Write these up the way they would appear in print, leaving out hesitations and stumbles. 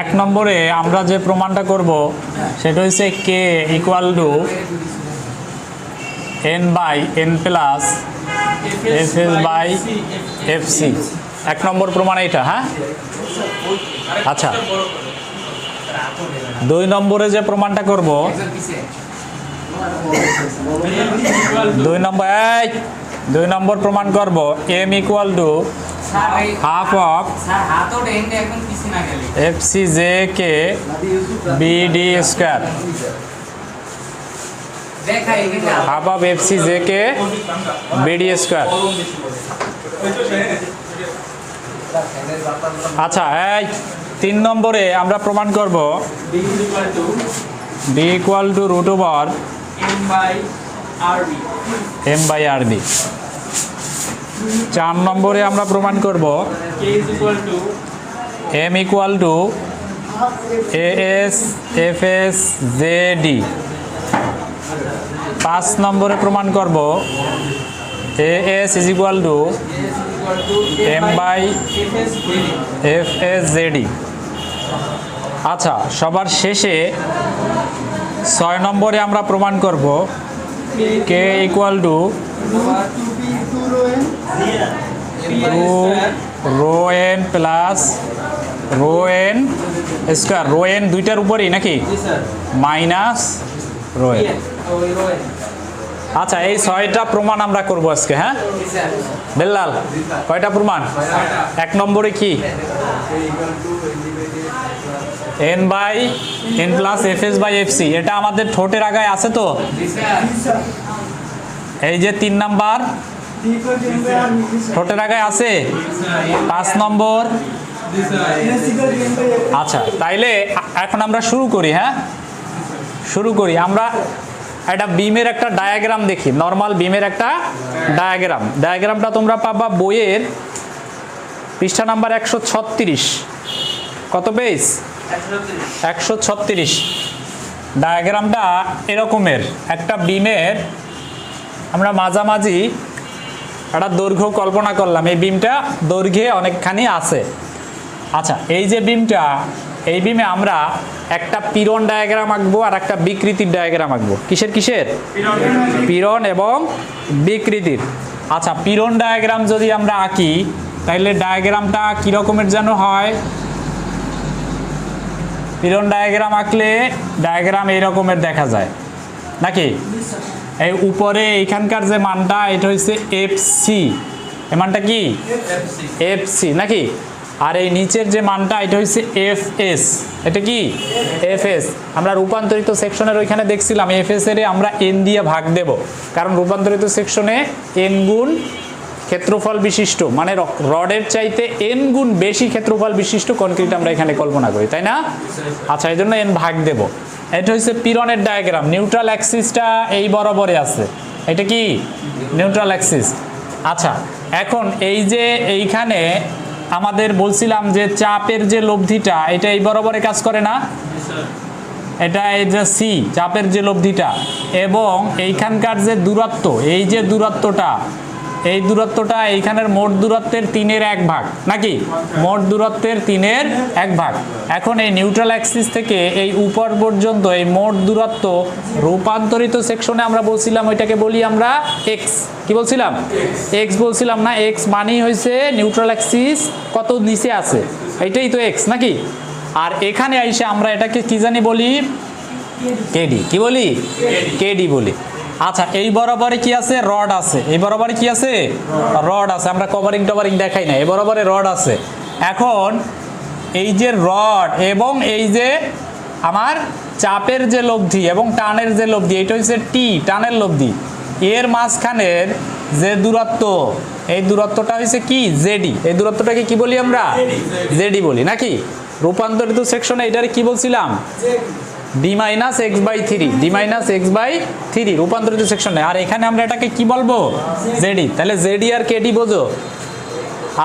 এক নম্বরে আমরা যে প্রমাণটা করব সেটা হচ্ছে K equal to N by N plus F S by F C. এক নম্বর প্রমাণ এইটা। হ্যাঁ, আচ্ছা, দুই নম্বরে যে প্রমাণটা করব, দুই নম্বর প্রমাণ করব M equal to half of F C J K BD square, half of F C J K BD square. আচ্ছা, এই তিন নম্বরে আমরা প্রমাণ করব B equal to root over M by R B. চার নম্বরে আমরা প্রমাণ করব M equal to A S F S J D. পাঁচ নম্বরে প্রমাণ করব A S is equal to M by F S J D. আচ্ছা, সবার শেষে ছয় নম্বরে আমরা প্রমাণ করব K equal to rho N plus rho N square, rho N দুইটার উপরেই নাকি মাইনাস রো এন। আচ্ছা, এই ছয়টা প্রমাণ আমরা করব আজকে। হ্যাঁ বেল্লাল, কয়টা প্রমাণ? এক নম্বরে কি N by N plus F S by F C, এটা আমাদের ঠোঁটের আগায় আছে তো। এই যে তিন নাম্বার ঠোঁটের আগায় আছে। পাঁচ নম্বর। আচ্ছা, তাইলে এখন আমরা শুরু করি। হ্যাঁ, শুরু করি। আমরা একটা বিমের একটা ডায়াগ্রাম দেখি, নর্মাল বিমের একটা ডায়াগ্রাম। ডায়াগ্রামটা তোমরা পাবা বইয়ের পৃষ্ঠা নাম্বার 136। কত পেজ? 136। ডায়াগ্রামটা এরকমের একটা বিমের আমরা মাঝামাঝি একটা দৈর্ঘ্য কল্পনা করলাম। এই বিমটা দৈর্ঘ্যে অনেকখানি আছে। আচ্ছা, এই যে বিমটা, এই বিমে আমরা একটা পীড়ন ডায়াগ্রাম আঁকবো আর একটা বিকৃতির ডায়াগ্রাম আঁকবো। কিসের কিসের? পীড়ন এবং বিকৃতির। আচ্ছা, পীড়ন ডায়াগ্রাম যদি আমরা আঁকি তাহলে ডায়াগ্রামটা কীরকমের যেন হয়? পীড়ন ডায়াগ্রাম আঁকলে ডায়াগ্রাম এইরকমের দেখা যায় নাকি? এই উপরে এইখানকার যে মানটা, এটা হচ্ছে এফ সি। এই মানটা কি? এফ সি নাকি? আর এই নিচের যে মানটা, এটা হচ্ছে এফ এস। এটা কি? F S. আমরা রূপান্তরিত সেকশনের ওইখানে দেখছিলাম এফ এস এর আমরা এন দিয়ে ভাগ দেব, কারণ রূপান্তরিত সেকশনে এন গুণ ক্ষেত্রফল বিশিষ্ট, মানে রডের চাইতে এন গুণ বেশি ক্ষেত্রফল বিশিষ্ট কনক্রিট আমরা এখানে কল্পনা করি, তাই না? আচ্ছা, এই জন্য এন ভাগ দেব। এটা হচ্ছে পীড়নের ডায়াগ্রাম। নিউট্রাল অ্যাক্সিসটা এই বরাবরে আছে। এটা কি? Neutral Axis. আচ্ছা, এখন এই যে এইখানে আমাদের বলছিলাম যে চাপের যে লব্ধিটা, এটা এই বরাবরে কাজ করে না? এটা এই যে সি, চাপের যে লব্ধিটা, এবং এইখানকার যে দূরত্ব, এই যে দূরত্বটা, এই দূরত্বটা এইখানের মোট দূরত্বের 3/1 ভাগ নাকি? মোট দূরত্বের 3/1 ভাগ। এখন এই নিউট্রাল অ্যাক্সিস থেকে এই উপর পর্যন্ত এই মোট দূরত্ব রূপান্তরিত সেকশনে আমরা বলছিলাম ওইটাকে বলি আমরা এক্স। কি বলছিলাম? এক্স বলছিলাম না? এক্স মানেই হয়েছে নিউট্রাল অ্যাক্সিস কত নিচে আছে, এইটাই তো এক্স নাকি? আর এখানে আইসে আমরা এটাকে কি জানি বলি? কেডি। কি বলি? কেডি বলি। আচ্ছা, এই বরাবরে কি আছে? রড আছে। এই বরাবরে কি আছে? রড আছে। আমরা কভারিং টভারিং দেখাই না, এই বরাবরে রড আছে। এখন এই যে রড এবং এই যে আমার চাপের যে লব্ধি এবং টানের যে লব্ধি, এটা হচ্ছে টি, টানের লব্ধি, এর মাঝখানের যে দূরত্ব, এই দূরত্বটা হচ্ছে কি? জেডি। এই দূরত্বটাকে কি বলি আমরা? জেডি বলি নাকি? রূপান্তরিত সেকশনে এটারে কি বলছিলাম? D minus X by three, D minus X by three রূপান্তরিত সেকশনে। আর এখানে আমরা এটাকে কি বলবো? জেডি। তাহলে জেডি আর কেডি বোঝো?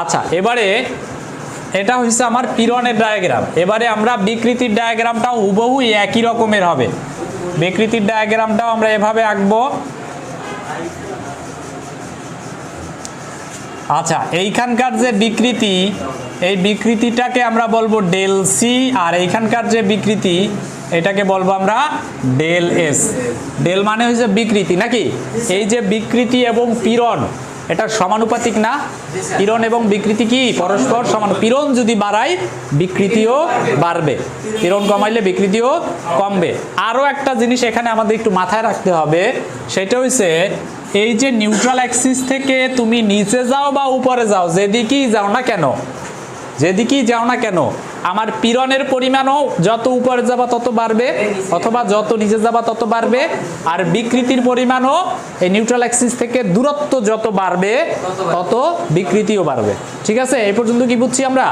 আচ্ছা, এবারে এটা হচ্ছে আমার পীড়নের ডায়াগ্রাম। এবারে আমরা বিকৃতির ডায়াগ্রামটাও হুবহু একই রকমের হবে। বিকৃতির ডায়াগ্রামটাও আমরা এভাবে আঁকবো। আচ্ছা, এইখানকার যে বিকৃতি, এই বিকৃতিটাকে আমরা বলবো ডেল সি, আর এইখানকার যে বিকৃতি এটাকে বলবো আমরা ডেল এস। ডেল মানে হচ্ছে বিকৃতি নাকি? এই যে বিকৃতি এবং পীড়ন এটা সমানুপাতিক না? পীড়ন এবং বিকৃতি কি পরস্পর সমান? পীড়ন যদি বাড়ায় বিকৃতিও বাড়বে, পীড়ন কমাইলে বিকৃতিও কমবে। আরও একটা জিনিস এখানে আমাদের একটু মাথায় রাখতে হবে, সেটা হচ্ছে এই যে নিউট্রাল অ্যাক্সিস থেকে তুমি নিচে যাও বা উপরে যাও, যেদিকেই যাও না কেন, যেদিকেই যাও না কেন, আমার পীড়নের পরিমাণও যত উপরে যাবা তত বাড়বে, অথবা যত নিচে যাবা তত বাড়বে। আর বিকৃতির পরিমাণও এই নিউট্রাল অ্যাক্সিস থেকে দূরত্ব যত বাড়বে তত বিকৃতিও বাড়বে। ঠিক আছে, এই পর্যন্ত কি বুঝছি আমরা?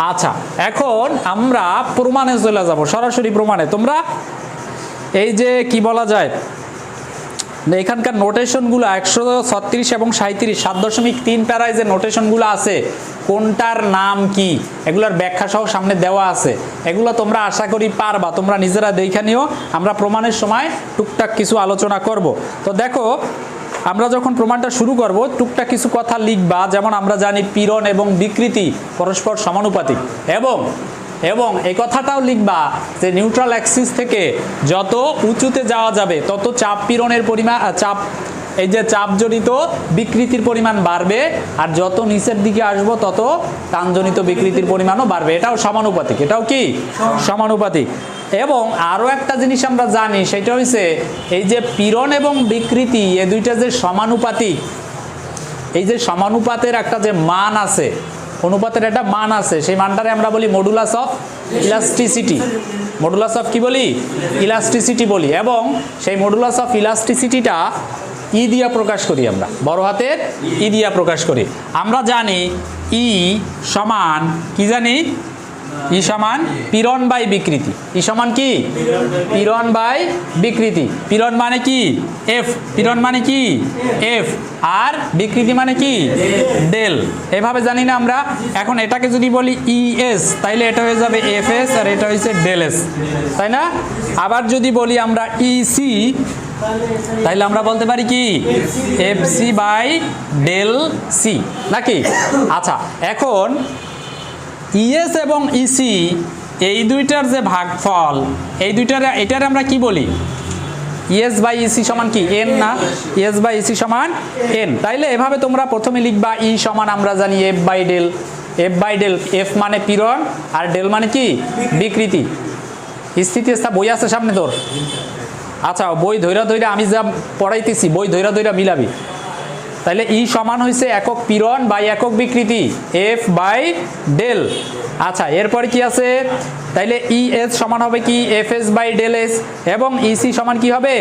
আচ্ছা, এখন আমরা প্রমাণে চলে যাব, সরাসরি প্রমাণে। তোমরা এই যে কি বলা যায়, এখানকার নোটেশনগুলো 136 এবং 37 7.3 প্যারায় যে নোটেশনগুলো আছে, কোনটার নাম কি, এগুলোর ব্যাখ্যা সহ সামনে দেওয়া আছে। এগুলো তোমরা আশা করি পারবা, তোমরা নিজেরা দেখে নিও। আমরা প্রমাণের সময় টুকটাক কিছু আলোচনা করব। তো দেখো, আমরা যখন প্রমাণটা শুরু করব টুকটাক কিছু কথা লিখবা। যেমন আমরা জানি পীড়ন এবং বিকৃতি পরস্পর সমানুপাতিক, এবং এই কথাটাও লিখবা যে নিউট্রাল অ্যাক্সিস থেকে যত উঁচুতে যাওয়া যাবে তত চাপ পীড়নের পরিমাণ, এই যে চাপজনিত বিকৃতির পরিমাণ বাড়বে, আর যত নিচের দিকে আসবো তত টানজনিত বিকৃতির পরিমাণও বাড়বে। এটাও সমানুপাতিক, এটাও কি সমানুপাতিক। এবং আরও একটা জিনিস আমরা জানি, সেটা হচ্ছে এই যে পীড়ন এবং বিকৃতি এই দুইটা যে সমানুপাতিক, এই যে সমানুপাতের একটা যে মান আছে, অনুপাতের একটা মান আছে, সেই মানটারে আমরা বলি modulus of elasticity. Modulus of কি বলি? ইলাস্টিসিটি বলি। এবং সেই মডুলাস অফ ইলাস্টিসিটিটা ই দিয়া প্রকাশ করি, আমরা বড় হাতের ই দিয়া প্রকাশ করি। আমরা জানি ই সমান কি জানি? ই সমান পীড়ন বাই বিকৃতি। ই সমান কি? পীড়ন বাই বিকৃতি। পীড়ন মানে কি? এফ। পীড়ন মানে কি? এফ। আর বিকৃতি মানে কি? ডেল। এভাবে জানি না আমরা। এখন এটাকে যদি বলি ইএস, তাইলে এটা হয়ে যাবে এফ এস, আর এটা হচ্ছে ডেল এস, তাই না? আবার যদি বলি আমরা ইসি, তাইলে আমরা বলতে পারি কি? F C by del C, নাকি? আচ্ছা, এখন ইএস এবং ইসি এই দুইটার যে ভাগফল, এই দুইটার, এটার আমরা কি বলি? ইএস বাই ইসি সমান কি? এন না? ইএস বাই ইসি সমান এন। তাইলে এভাবে তোমরা প্রথমে লিখবা ই সমান আমরা জানি F by del. F by del, F মানে পীড়ন আর ডেল মানে কি? বিকৃতি। স্থিতিস্থাপ বই আছে সামনে তোর? আচ্ছা, বই ধৈরা ধৈরা আমি যা পড়াইতেছি, বই ধৈরা ধৈরা মিলাবি। তাইলে ই সমান হয়েছে একক পীড়ন বাই একক বিকৃতি, এফ বাই ডেল। আচ্ছা, এরপরে কি আছে? তাইলে ই এস সমান হবে কি? F S by del S. এবং ইসি সমান কি হবে?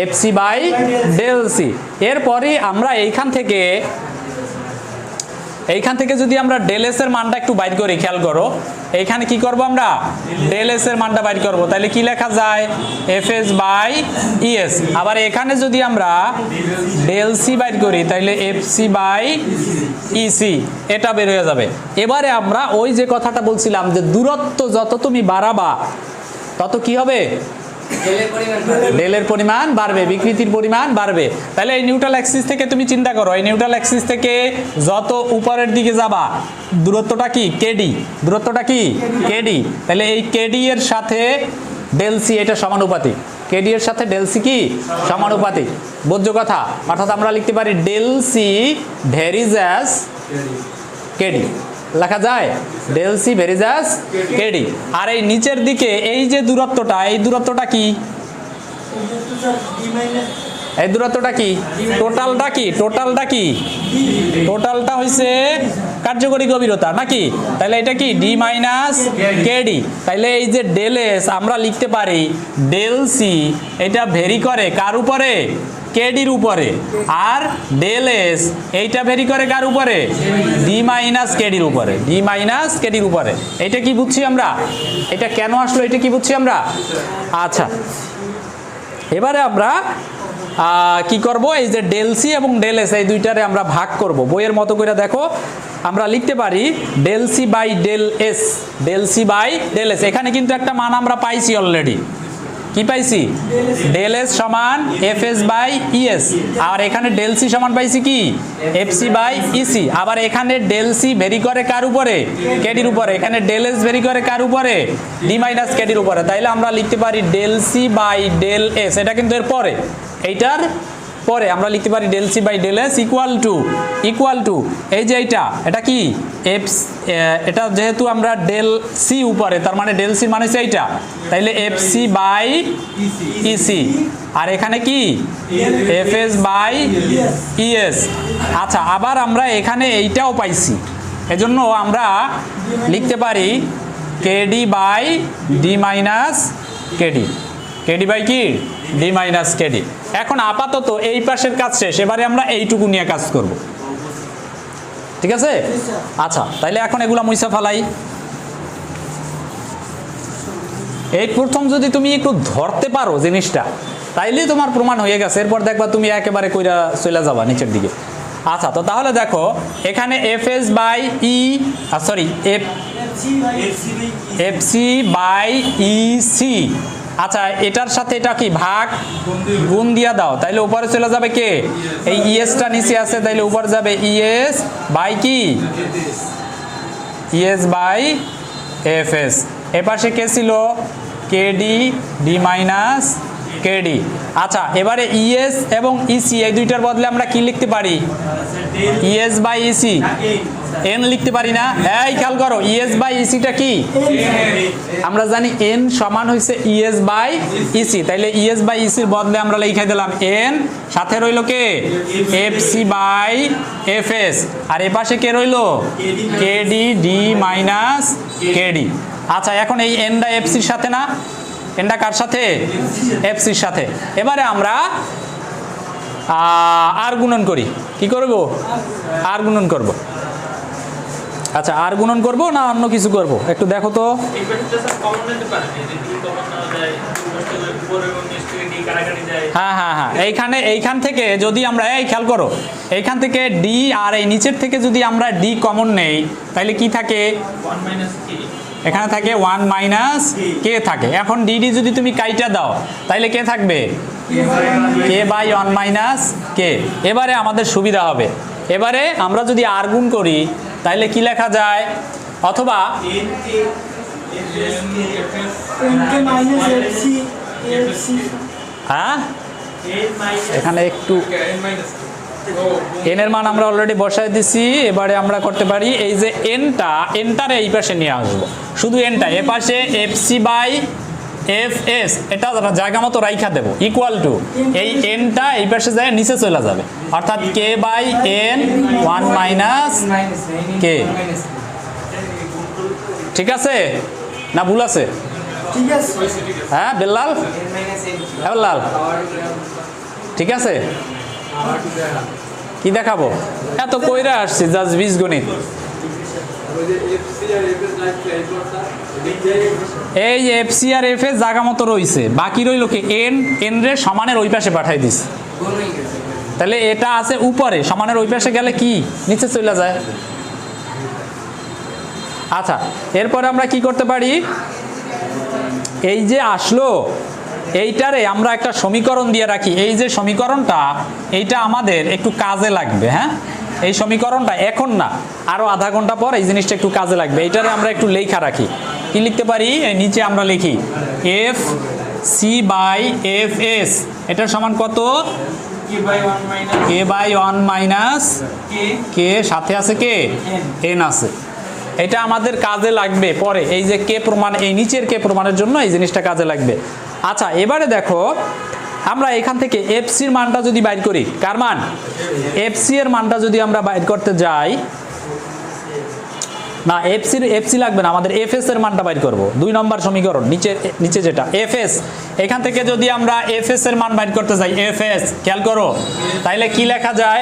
F C by del C. এরপরে আমরা এইখান থেকে যদি আমরা ডেল এস এর মানটা একটু বাইর করি, খেয়াল করো, এইখানে কি করব আমরা? ডেল এস এর মানটা বাইর করব। তাহলে কি লেখা যায়? F S by ES. আবার এখানে যদি আমরা ডেল সি বাইর করি, তাহলে এফ সি বাই ইসি, এটা বের হয়ে যাবে। এবারে আমরা ওই যে কথাটা বলছিলাম যে দূরত্ব যত তুমি বাড়াবা তত কি হবে? ডেলের পরিমাণ বাড়বে, বিকৃতির পরিমাণ বাড়বে। তাহলে এই নিউট্রাল অ্যাক্সিস থেকে তুমি চিন্তা করো, এই নিউট্রাল অ্যাক্সিস থেকে যত উপরের দিকে যাবা দূরত্বটা কি? কেডি। দূরত্বটা কি? কেডি। তাহলে এই কেডি এর সাথে ডেল সি এটা সমানুপাতিক। কেডি এর সাথে ডেল সি কি? সমানুপাতিক। বোঝো কথা? অর্থাৎ আমরা লিখতে পারি del C varies as KD. লেখা যায় del C varies as KD. আর এই নিচের দিকে এই যে দূরত্বটা, এই দূরত্বটা কি? এই দূরত্বটা কি? টোটালটা কি? টোটালটা কি? টোটালটা হইছে কার্যকরী গভীরতা, নাকি? তাহলে এটা কি? D minus KD. তাইলে এই যে ডেল এস আমরা লিখতে পারি ডেল সি, এটা ভেরি করে কার উপরে? কেডির উপরে। আর ডেল এস এইটা ভেরি করে কার উপরে? ডি মাইনাস কেডির উপরে। ডি মাইনাস কেডির উপরে। এটা কি বুঝছি আমরা? এটা কেন আসলো এটা কি বুঝছি আমরা? আচ্ছা, এবারে আমরা কি করব? এই যে ডেল সি এবং ডেল এস এই দুইটারে আমরা ভাগ করব। বইয়ের মতো করে দেখো, আমরা লিখতে পারি del C by del S. Del C by del S. এখানে কিন্তু একটা মান আমরা পাইছি অলরেডি। কি পাইছি ডেল এস সমান এফ এস বাই ইএস, আর এখানে ডেল সি সমান পাইছি কি এফ সি বাই ইসি। আবার এখানে ডেল সি ভেরি করে কার উপরে কেডির উপরে, এখানে ডেল এস ভেরি করে কার উপরে ডি মাইনাস কেডির উপরে। তাইলে আমরা লিখতে পারি del C by del S, এটা কিন্তু এর পরে, এইটার পরে আমরা লিখতে পারি del C by del S equal to এই যে এটা কি এফ, এটা যেহেতু আমরা ডেল সি উপরে, তার মানে ডেল সি মানে হচ্ছে এইটা, তাইলে এফ সি বাই ইসি, আর এখানে কি এফ এস বাই ইএস। আচ্ছা, আবার আমরা এখানে এইটাও পাইছি, এজন্য আমরা লিখতে পারি KD by D minus KD, KD by কি ডি মাইনাস কেডি। এখন আপাতত এই পাশের কাজ শেষ, এবারে আমরা এইটুকু নিয়ে কাজ করব, ঠিক আছে? আচ্ছা, তাইলে এখন এগুলা মুইসা ফেলাই। এই প্রথম যদি তুমি একটু ধরতে পারো জিনিসটা, তাইলেই তোমার প্রমাণ হয়ে গেছে। এরপর দেখবা তুমি একেবারে কইরা চলে যাবা নিচের দিকে। আচ্ছা, তো তাহলে দেখো এখানে F S by E, sorry F C by E C. আচ্ছা, এটার সাথে এটা কি ভাগ গুণ দিয়া দাও, তাইলে উপরে চলে যাবে কে এই ইএসটা নিচে আছে, তাইলে উপরে যাবে ইএস বাই কি ইএস বাই এফ এস। এপাশে কে ছিল কেডি ডি মাইনাস কেডি। আচ্ছা, এবারে ইএস এবং ইসি এই দুইটার বদলে আমরা কি লিখতে পারি ইএস বাই ইসি, এন লিখতে পারি না? এই খেয়াল করো, ইএস বাই ইসিটা কি আমরা জানি এন সমান হয়েছে ইএস বাই ইসি, তাইলে ইএস বাই ইসির বদলে আমরা লিখে দিলাম এন, সাথে রইল K F C by F S, আর এ পাশে কে রইল কেডি ডি মাইনাস কেডি। আচ্ছা, এখন এই এনটা এফ সির সাথে না, এনটা কার সাথে এফ সির সাথে। এবারে আমরা আর গুণন করি, কি করব আর গুণন করব। আচ্ছা, আর গুণন করব না অন্য কিছু করব একটু দেখো তো। হ্যাঁ হ্যাঁ হ্যাঁ, এইখান থেকে যদি আমরা এই খেয়াল করো, এইখান থেকে ডি আর এই নিচের থেকে যদি আমরা ডি কমন নেই, তাহলে কি থাকে এখানে থাকে 1 মাইনাস কে থাকে। এখন ডিডি যদি তুমি কাইটা দাও, তাহলে কে থাকবে কে বাই 1 মাইনাস কে। এবারে আমাদের সুবিধা হবে, এবারে আমরা যদি আর গুণ করি তাহলে কি লেখা যায়, অথবা হ্যাঁ এখানে একটু এন এর মান আমরা অলরেডি বসাই দিছি। এবারে আমরা করতে পারি এই যে এনটারে এই পাশে নিয়ে আসবো, শুধু এনটা এ পাশে F C by F S, এটা জায়গা মতো রাইখা দেবো ইকুয়াল টু এই এনটা এই পাশে যায় নিচে চলে যাবে, অর্থাৎ কে বাই এন 1 মাইনাস কে। ঠিক আছে না ভুল আছে? হ্যাঁ বেল্লাল, বেল্লাল ঠিক আছে? কি দেখাবো? এত কইরা আসছি জাস্ট বীজগণিত। এই যে এফ সি আর এফ এস জায়গা মতো রয়েছে, বাকি রইল কি এন রে সমানের ওই পাশে পাঠাই দিস, তাহলে এটা আছে উপরে, সমানের ওই পাশে গেলে কি নিচে চলে যায়। আচ্ছা, এরপরে আমরা কি করতে পারি, এই যে আসলো এইটারে আমরা একটা সমীকরণ দিয়ে রাখি। এই যে সমীকরণটা, এইটা আমাদের একটু কাজে লাগবে। হ্যাঁ, এই সমীকরণটা এখন না, আরো আধা ঘন্টা পর এই জিনিসটা একটু কাজে লাগবে। এইটারে আমরা একটু লেখা রাখি। কি লিখতে পারি, এই নিচে আমরা লিখি F C by F S, এটার সমান কত কে বাই 1 মাইনাস কে, সাথে আছে কে এন আছে। এটা আমাদের কাজে লাগবে পরে, এই যে কে প্রমাণ, এই নিচের কে প্রমাণের জন্য এই জিনিসটা কাজে লাগবে। আচ্ছা, এবারে দেখো আমরা এখান থেকে এফ সির মানটা যদি বাইর করি, কার মান এফ সি এর মানটা যদি আমরা বাইর করতে যাই, না এফ সি লাগবে না, আমাদের এফ এস এর মানটা বাইর করব। 2 নম্বর সমীকরণ নিচে যেটা এফ এস, এখান থেকে যদি আমরা এফ এস এর মান বাইর করতে যাই, এফ এস খেয়াল করো, তাইলে কি লেখা যায়,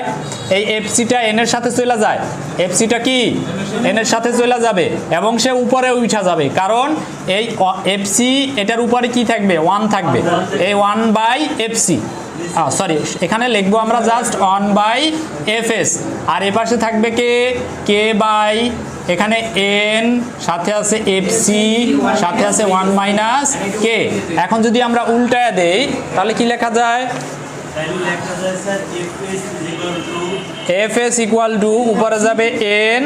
এই এফ সিটা এন এর সাথে চলে যায়, এফ সিটা কি এন এর সাথে চলে যাবে এবং সে উপরে উঠা যাবে, কারণ এই এফ সি এটার উপরে কি থাকবে 1 থাকবে, এই 1 বাই এফ সি, সরি এখানে লিখবো আমরা জাস্ট 1 বাই এফ এস, আর এ পাশে থাকবে কে বাই এখানে n সাথে আছে এফসি সাথে আছে 1 মাইনাস কে। এখন যদি আমরা উল্টায়া দেই তাহলে কি লেখা যায়? fs ইকুয়াল টু উপরে যাবে n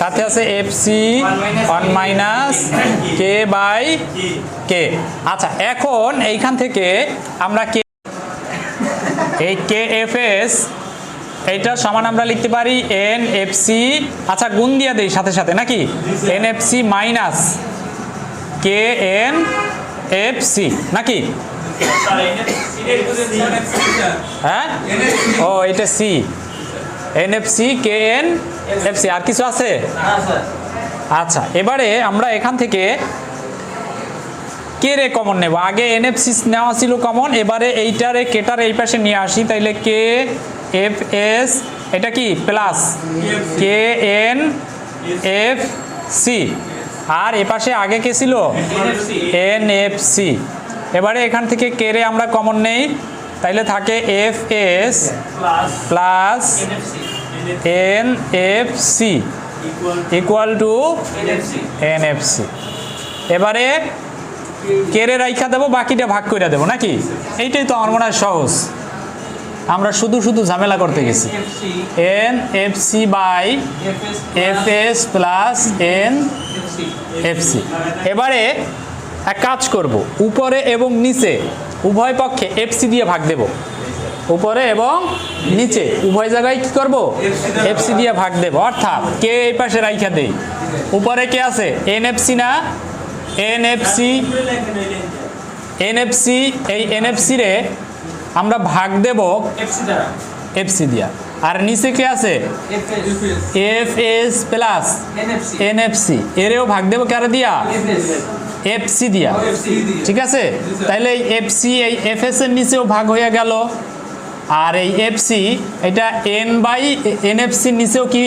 সাথে আছে fc 1 minus K by K. আচ্ছা এখন এইখান থেকে আমরা কে এই কে fs এইটার সমান আমরা লিখতে পারি এন এফসি, আচ্ছা গুণ দিয়ে দেই সাথে সাথে নাকি, N FC minus K N FC নাকি, হ্যাঁ ও এটা C N FC K N FC. আর কিছু আছে? আচ্ছা এবারে আমরা এখান থেকে কে রে কমন নেব, আগে এন এফসি নেওয়া ছিল কমন, এবারে এইটারে কেটার এই পাশে নিয়ে আসি, তাইলে কে এফ এস এটা কি plus K N F C, আর এ পাশে আগে কে ছিল এন এফ সি। এবারে এখান থেকে কে রে আমরা কমন নেই, তাইলে থাকে F S plus N F C equal to N F C. এবারে কে রে রাইখা দেবো, বাকিটা ভাগ করে দেবো নাকি, এইটাই তো আমার মনে হয় সহজ। আমরা শুধু শুধু ঝামেলা করতে গেছি। N F C by F S plus N F C. এবারে এক কাজ করব, উপরে এবং নিচে উভয় পক্ষে এফ সি দিয়ে ভাগ দেব, উপরে এবং নিচে উভয় জায়গায় কি করব এফ সি দিয়ে ভাগ দেব, অর্থাৎ কে এই পাশে রাইখা দেই, উপরে কে আছে এন এফ সি না, N F C, N F C, এই এন এফ সি রে আমরা ভাগ দেব এফসি দিয়া, আর নিচে কে আছে F S plus N F C, এরেও ভাগ দেব কারে দিয়া এফসি দিয়া, ঠিক আছে। তাইলে এই এফসি এই এফ এস এর নিচেও ভাগ হয়ে গেল, আর এই এফসি এটা এন বাই এন এফ সির নিচেও কি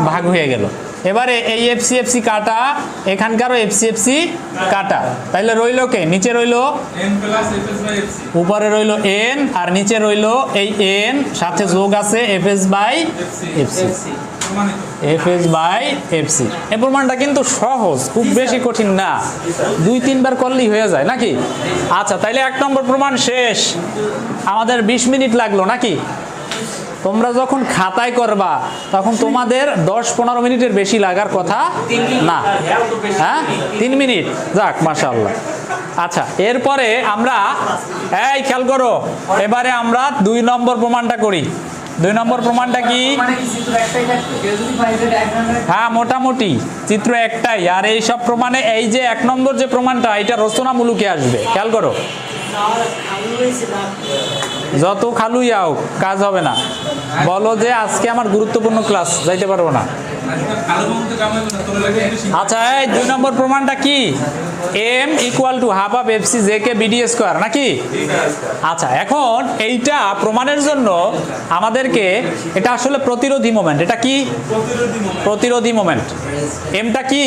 ভাগ হয়ে গেল। এবারে এই এফসি এফসি কাটা, এখানকারও এফসি এফসি কাটা, তাইলে রইল কে নিচে রইল উপরে রইল এন, আর নিচে রইল এই এন সাথে যোগ আছে F S by FC, F S by FC. এই প্রমাণটা কিন্তু সহজ, খুব বেশি কঠিন না, 2-3 বার করলেই হয়ে যায় নাকি। আচ্ছা তাইলে 1 নম্বর প্রমাণ শেষ, আমাদের 20 মিনিট লাগলো নাকি। তোমরা যখন খাতায় করবা তখন তোমাদের 10-15 মিনিটের বেশি লাগার কথা না, হ্যাঁ 3 মিনিট, যাক মাশাআল্লাহ। আচ্ছা এরপরে আমরা এই খেয়াল করো, এবারে আমরা 2 নম্বর প্রমাণটা করি। 2 নম্বর প্রমাণটা কি, হ্যাঁ মোটামুটি চিত্র একটাই, আর এই সব প্রমাণে এই যে 1 নম্বর যে প্রমাণটা এটা রচনামূলকে আসবে, খেয়াল করো, যত খালুই আও কাজ হবে না, বলো যে আজকে আমার গুরুত্বপূর্ণ ক্লাস, যাইতে পারবো না। আচ্ছা এই 2 নম্বর প্রমাণটা কি, M equal to half of F C J K BD square নাকি। আচ্ছা এখন এইটা প্রমাণের জন্য আমাদেরকে, এটা আসলে প্রতিরোধী মোমেন্ট, এটা কি প্রতিরোধী মোমেন্ট, এমটা কি,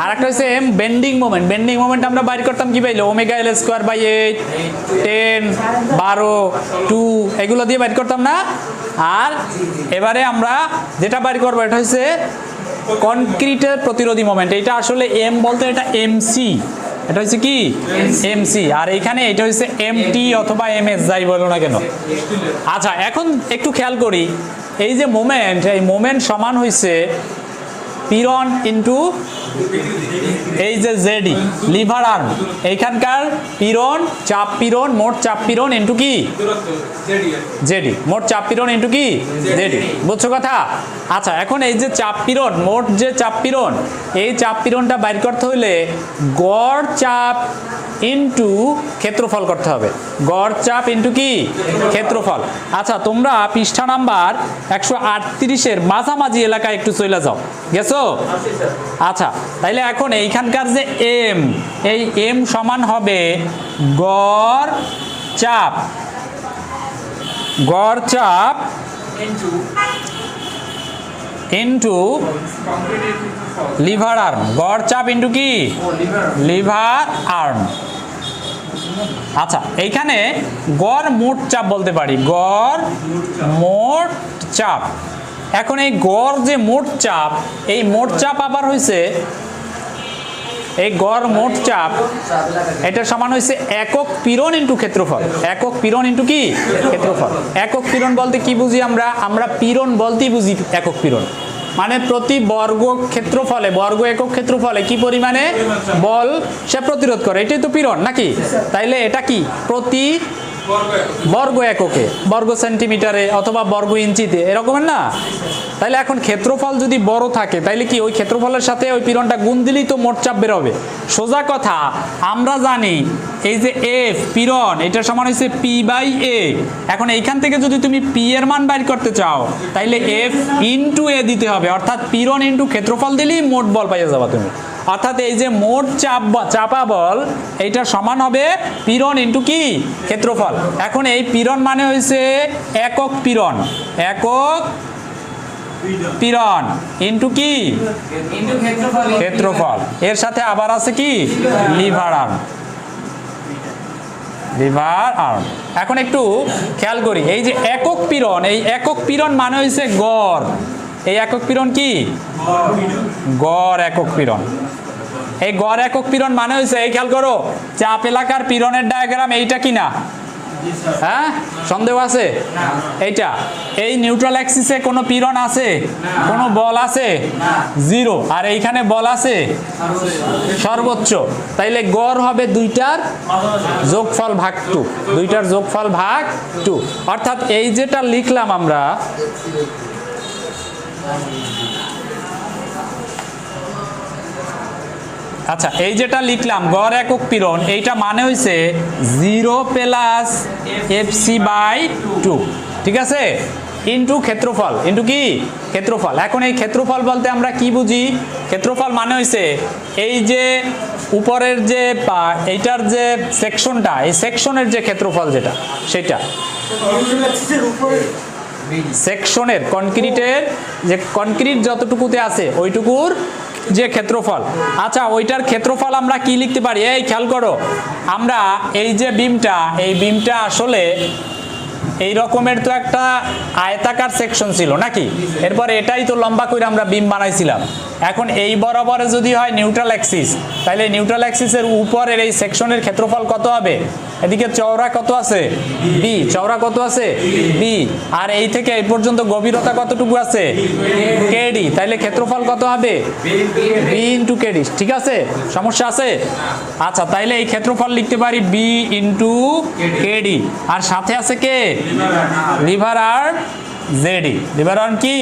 আর একটা হচ্ছে M bending moment. Bending moment আমরা বাইর করতাম কি পাইলে ওমেগা এল স্কোয়ার বাই 8, 10, 12, 2 এগুলো দিয়ে বাইর করতাম না। আর এবারে আমরা যেটা বাইর করবো এটা হচ্ছে কনক্রিটের প্রতিরোধী মোমেন্ট, এটা আসলে এম বলতে এটা এমসি, এটা হচ্ছে কি এমসি, আর এইখানে এটা হচ্ছে এমটি অথবা এমএস যাই বলো না কেন। আচ্ছা এখন একটু খেয়াল করি, এই যে মোমেন্ট, এই মোমেন্ট সমান হয়েছে পীড়ন ইন্টু এই যে জেডি লিভার আর্ম, এইখানকার পীড়ন চাপ পীড়ন, মোট চাপ পীড়ন ইন্টু কি জেডি, মোট চাপ পীড়ন ইন্টু কি জেডি, বুঝছো কথা। আচ্ছা এখন এই যে চাপ পীড়ন, মোট যে চাপ পীড়ন, এই চাপ পীড়নটা বাইর করতে হইলে গড় চাপ ইন্টু ক্ষেত্রফল করতে হবে, গড় চাপ ইন্টু কি ক্ষেত্রফল। আচ্ছা তোমরা পৃষ্ঠা নাম্বার 138-এর মাঝামাঝি এলাকায় একটু চলে যাও, গেছো? আচ্ছা তাইলে এখন এইখানকার যে এম, এই এম সমান হবে গড় চাপ, গড় চাপ ইন্টু লিভার আর্ম, গড় চাপ ইন্টু কি লিভার আর্ম। আচ্ছা এইখানে গড় মোট চাপ বলতে পারি, গড় মোট চাপ, এখন এই গড় যে মোট চাপ, এই মোট চাপ আবার হয়েছে, এই গড় মোট চাপ এটা সমান হয়েছে একক পীড়ন ইন্টু ক্ষেত্রফল। একক পীড়ন ইন্টু কি ক্ষেত্রফল। একক পীড়ন বলতে কি বুঝি আমরা? আমরা পীড়ন বলতেই বুঝি একক পীড়ন, মানে প্রতি বর্গ ক্ষেত্রফলে, বর্গ একক ক্ষেত্রফলে কি পরিমাণে বল সে প্রতিরোধ করে, এটাই তো পীড়ন নাকি? তাইলে এটা কি প্রতি বর্গ এককে, বর্গ সেন্টিমিটারে অথবা বর্গ ইঞ্চিতে এরকমের না? তাইলে এখন ক্ষেত্রফল যদি বড় থাকে তাইলে কি ওই ক্ষেত্রফলের সাথে ওই পীড়নটা গুণ দিলেই তো মোট চাপ বের হবে। সোজা কথা, আমরা জানি এই যে এফ পীড়ন এটা সমান হয়েছে পি বাই এ। এখন এইখান থেকে যদি তুমি পি এর মান বাইর করতে চাও তাইলে এফ ইন্টু এ দিতে হবে, অর্থাৎ পীড়ন ইন্টু ক্ষেত্রফল দিলেই মোট বল পাইয়া যাবা তুমি। অর্থাৎ এই যে মোট চাপা বল এইটা সমান হবে পীড়ন ইন্টু কি ক্ষেত্রফল। এখন এই পীড়ন মানে হয়েছে একক পীড়ন, একক পীড়ন ইন্টু কি ক্ষেত্রফল। এর সাথে আবার আছে কি লিভার আর্ম, লিভার আর্ম। এখন একটু খেয়াল করি, এই যে একক পীড়ন, এই একক পীড়ন মানে হয়েছে গড়। এই একক পীড়ন কি গড় একক পীড়ন। এই গড় একক পীড়ন মানে হয়েছে, এই খেয়াল করো, চাপ এলাকার পীড়নের ডায়াগ্রাম এইটা কিনা? হ্যাঁ, সন্দেহ আছে? এইটা, এই নিউট্রাল অ্যাক্সিসে কোনো পীড়ন আছে? কোনো বল আছে? জিরো। আর এইখানে বল আছে সর্বোচ্চ। তাইলে গড় হবে দুইটার যোগফল ভাগ 2, দুইটার যোগফল ভাগ 2। অর্থাৎ এই যেটা লিখলাম আমরা, আচ্ছা এই যেটা লিখলাম গড় একক পীড়ন, এইটা মানে হইছে 0 প্লাস এফসি বাই 2, ঠিক আছে, ইন্টু ক্ষেত্রফল, ইন্টু কি ক্ষেত্রফল। এখন এই ক্ষেত্রফল বলতে আমরা কি বুঝি? ক্ষেত্রফল মানে হইছে এই যে উপরের যে এইটার যে সেকশনটা, এই সেকশনের যে ক্ষেত্রফল যেটা, সেটা সেকশনের কনক্রিটের যে কনক্রিট যতটুকুতে আছে ওইটুকুর যে ক্ষেত্রফল। আচ্ছা ওইটার ক্ষেত্রফল আমরা কি লিখতে পারি? এই খেয়াল করো, আমরা এই যে বিমটা, এই বিমটা আসলে এই রকমের তো একটা আয়তাকার সেকশন ছিল নাকি? এরপর এটাই তো লম্বা করে আমরা বিম বানাইছিলাম। এখন এই বরাবরে যদি হয় নিউট্রাল অ্যাক্সিস, তাহলে নিউট্রাল অ্যাক্সিসের উপরের এই সেকশনের ক্ষেত্রফল কত হবে? এদিকে চওড়া কত আছে? বি। চওড়া কত আছে? বি। আর এই থেকে এই পর্যন্ত গভীরতা কতটুকু আছে? কেডি। তাইলে ক্ষেত্রফল কত হবে? B into KD. ঠিক আছে, সমস্যা আছে? আচ্ছা তাইলে এই ক্ষেত্রফল লিখতে পারি বি ইন্টু কেডি, আর সাথে আছে কে? লিভার আর জেডি। লিভার আর কি?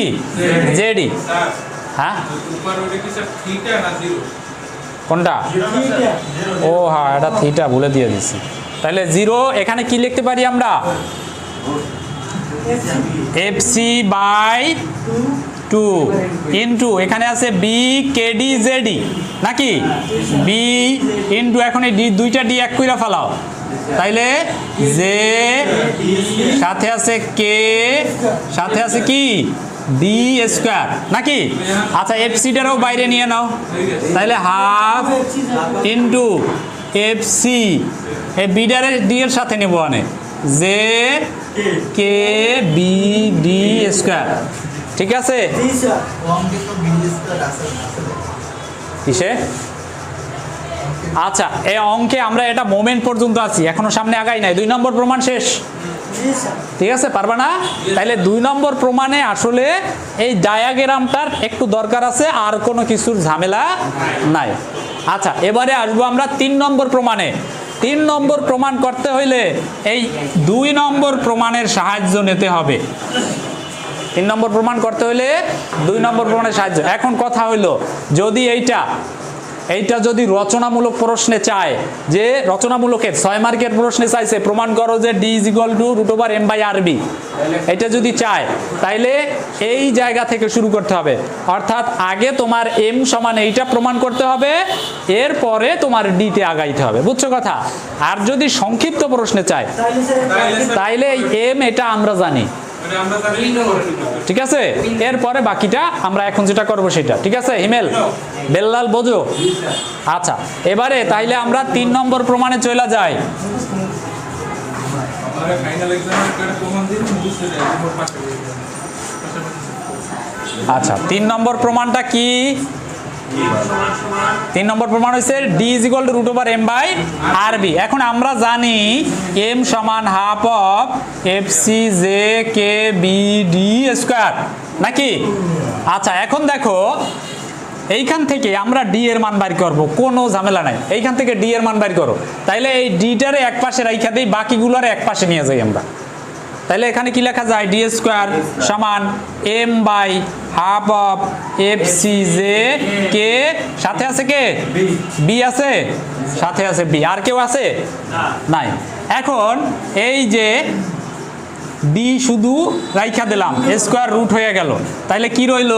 জেডি। হ্যাঁ কোনটা? ও হ্যাঁ, এটা থিটা ভুলে দিয়ে দিছি। তাহলে 0 এখানে কি লিখতে পারি আমরা? এফসি বাই 2 ইন্টু এখানে আছে বি কেডি জেডি নাকি? বি ইন্টু, এখন এই দুইটা ডি এক কইরা ফেলাও, তাইলে জে সাথে আছে কে, সাথে আছে কি ডি স্কোয়ার নাকি? আচ্ছা এফসিটারও বাইরে নিয়ে নাও, তাইলে হাফ ইন্টু এফসি, এই বিডারের ডি এর সাথে নেব আনে J K B D square. ঠিক আছে, কিসে? আচ্ছা এই অঙ্কে আমরা এটা মোমেন্ট পর্যন্ত আছি, এখনো সামনে আগাই নাই। 2 নম্বর প্রমাণ শেষ। ঠিক আছে, পারবা না? তাইলে 2 নম্বর প্রমাণে আসলে এই ডায়াগ্রামটার একটু দরকার আছে, আর কোনো কিছুর ঝামেলা নাই। আচ্ছা এবারে আসবো আমরা 3 নম্বর প্রমাণে। 3 নম্বর প্রমাণ করতে হইলে এই 2 নম্বর প্রমাণের সাহায্য নিতে হবে। 3 নম্বর প্রমাণ করতে হইলে 2 নম্বর প্রমাণের সাহায্য। এখন কথা হইলো, যদি এইটা যদি রচনামূলক প্রশ্নে চায়, যে রচনামূলকের 6 মার্কের প্রশ্নে চাইছে প্রমাণ করো যে D is equal two √m/rb, এটা যদি চায় তাইলে এই জায়গা থেকে শুরু করতে হবে। অর্থাৎ আগে তোমার এম সমান এইটা প্রমাণ করতে হবে, এরপরে তোমার ডিতে আগাইতে হবে। বুঝছো কথা? আর যদি সংক্ষিপ্ত প্রশ্নে চায় তাইলে এই এম এটা আমরা জানি, ঠিক আছে, এরপরে বাকিটা আমরা এখন যেটা করবো সেটা। ঠিক আছে হিমেল, বেল্লাল বোঝো? আচ্ছা এবারে তাইলে আমরা 3 নম্বর প্রমাণে চলে যাই। আচ্ছা 3 নম্বর প্রমাণটা কি? 3 নম্বর প্রমাণ হচ্ছে d = √m/rb। এখন আমরা জানি m সমান হাফ অফ fc/j/k/b/d² নাকি? আচ্ছা এখন দেখো এইখান থেকে আমরা d এর মান বের করব, কোনো ঝামেলা নাই। এইখান থেকে d এর মান বের করো, তাইলে এই d টারে এক পাশে রাইখা দেই, বাকিগুলোর এক পাশে নিয়ে যাই আমরা। তাহলে এখানে কি লেখা যায়? d² সমান m/half of fc/j/k, সাথে আছে কে? b আছে, সাথে আছে b, আর কেউ আছে? নাই। এখন এই যে d শুধু রাইখা দিলাম, স্কয়ার রুট হয়ে গেল, তাহলে কি রইল?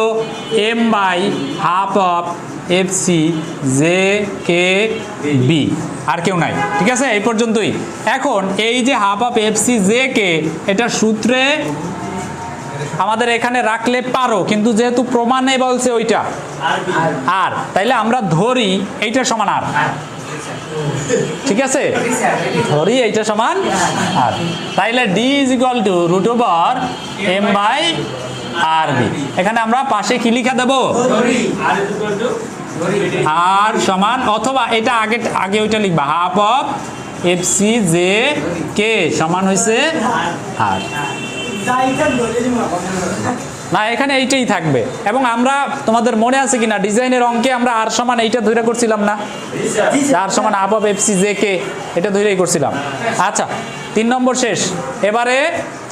m/half of fc/j/k/b, আর কেউ নাই। ঠিক আছে, এই পর্যন্তই। এখন এই যে হাফ অফ fc/j/k, এটা সূত্রে আমাদের এখানে রাখলে পারো, কিন্তু যেহেতু প্রমাণে বলছে ওইটা আর, তাইলে আমরা ধরি এইটা সমান আর। ঠিক আছে, ধরি এইটা সমান আর, তাইলে d = √m/rb। এখানে আমরা পাশে কি লিখে দেব? আর সমান, অথবা এটা আগে ওইটা লিখবা, হাফ অফ fc/j/k সমান হইছে আর। না, এখানে এইটাই থাকবে। এবং আমরা, তোমাদের মনে আছে কিনা ডিজাইনের অঙ্কে আমরা আর সমান এইটা ধরে করছিলাম না? আর সমান হাফ অফ fc/j/k, এটা ধরেই করছিলাম। আচ্ছা 3 নম্বর শেষ। এবারে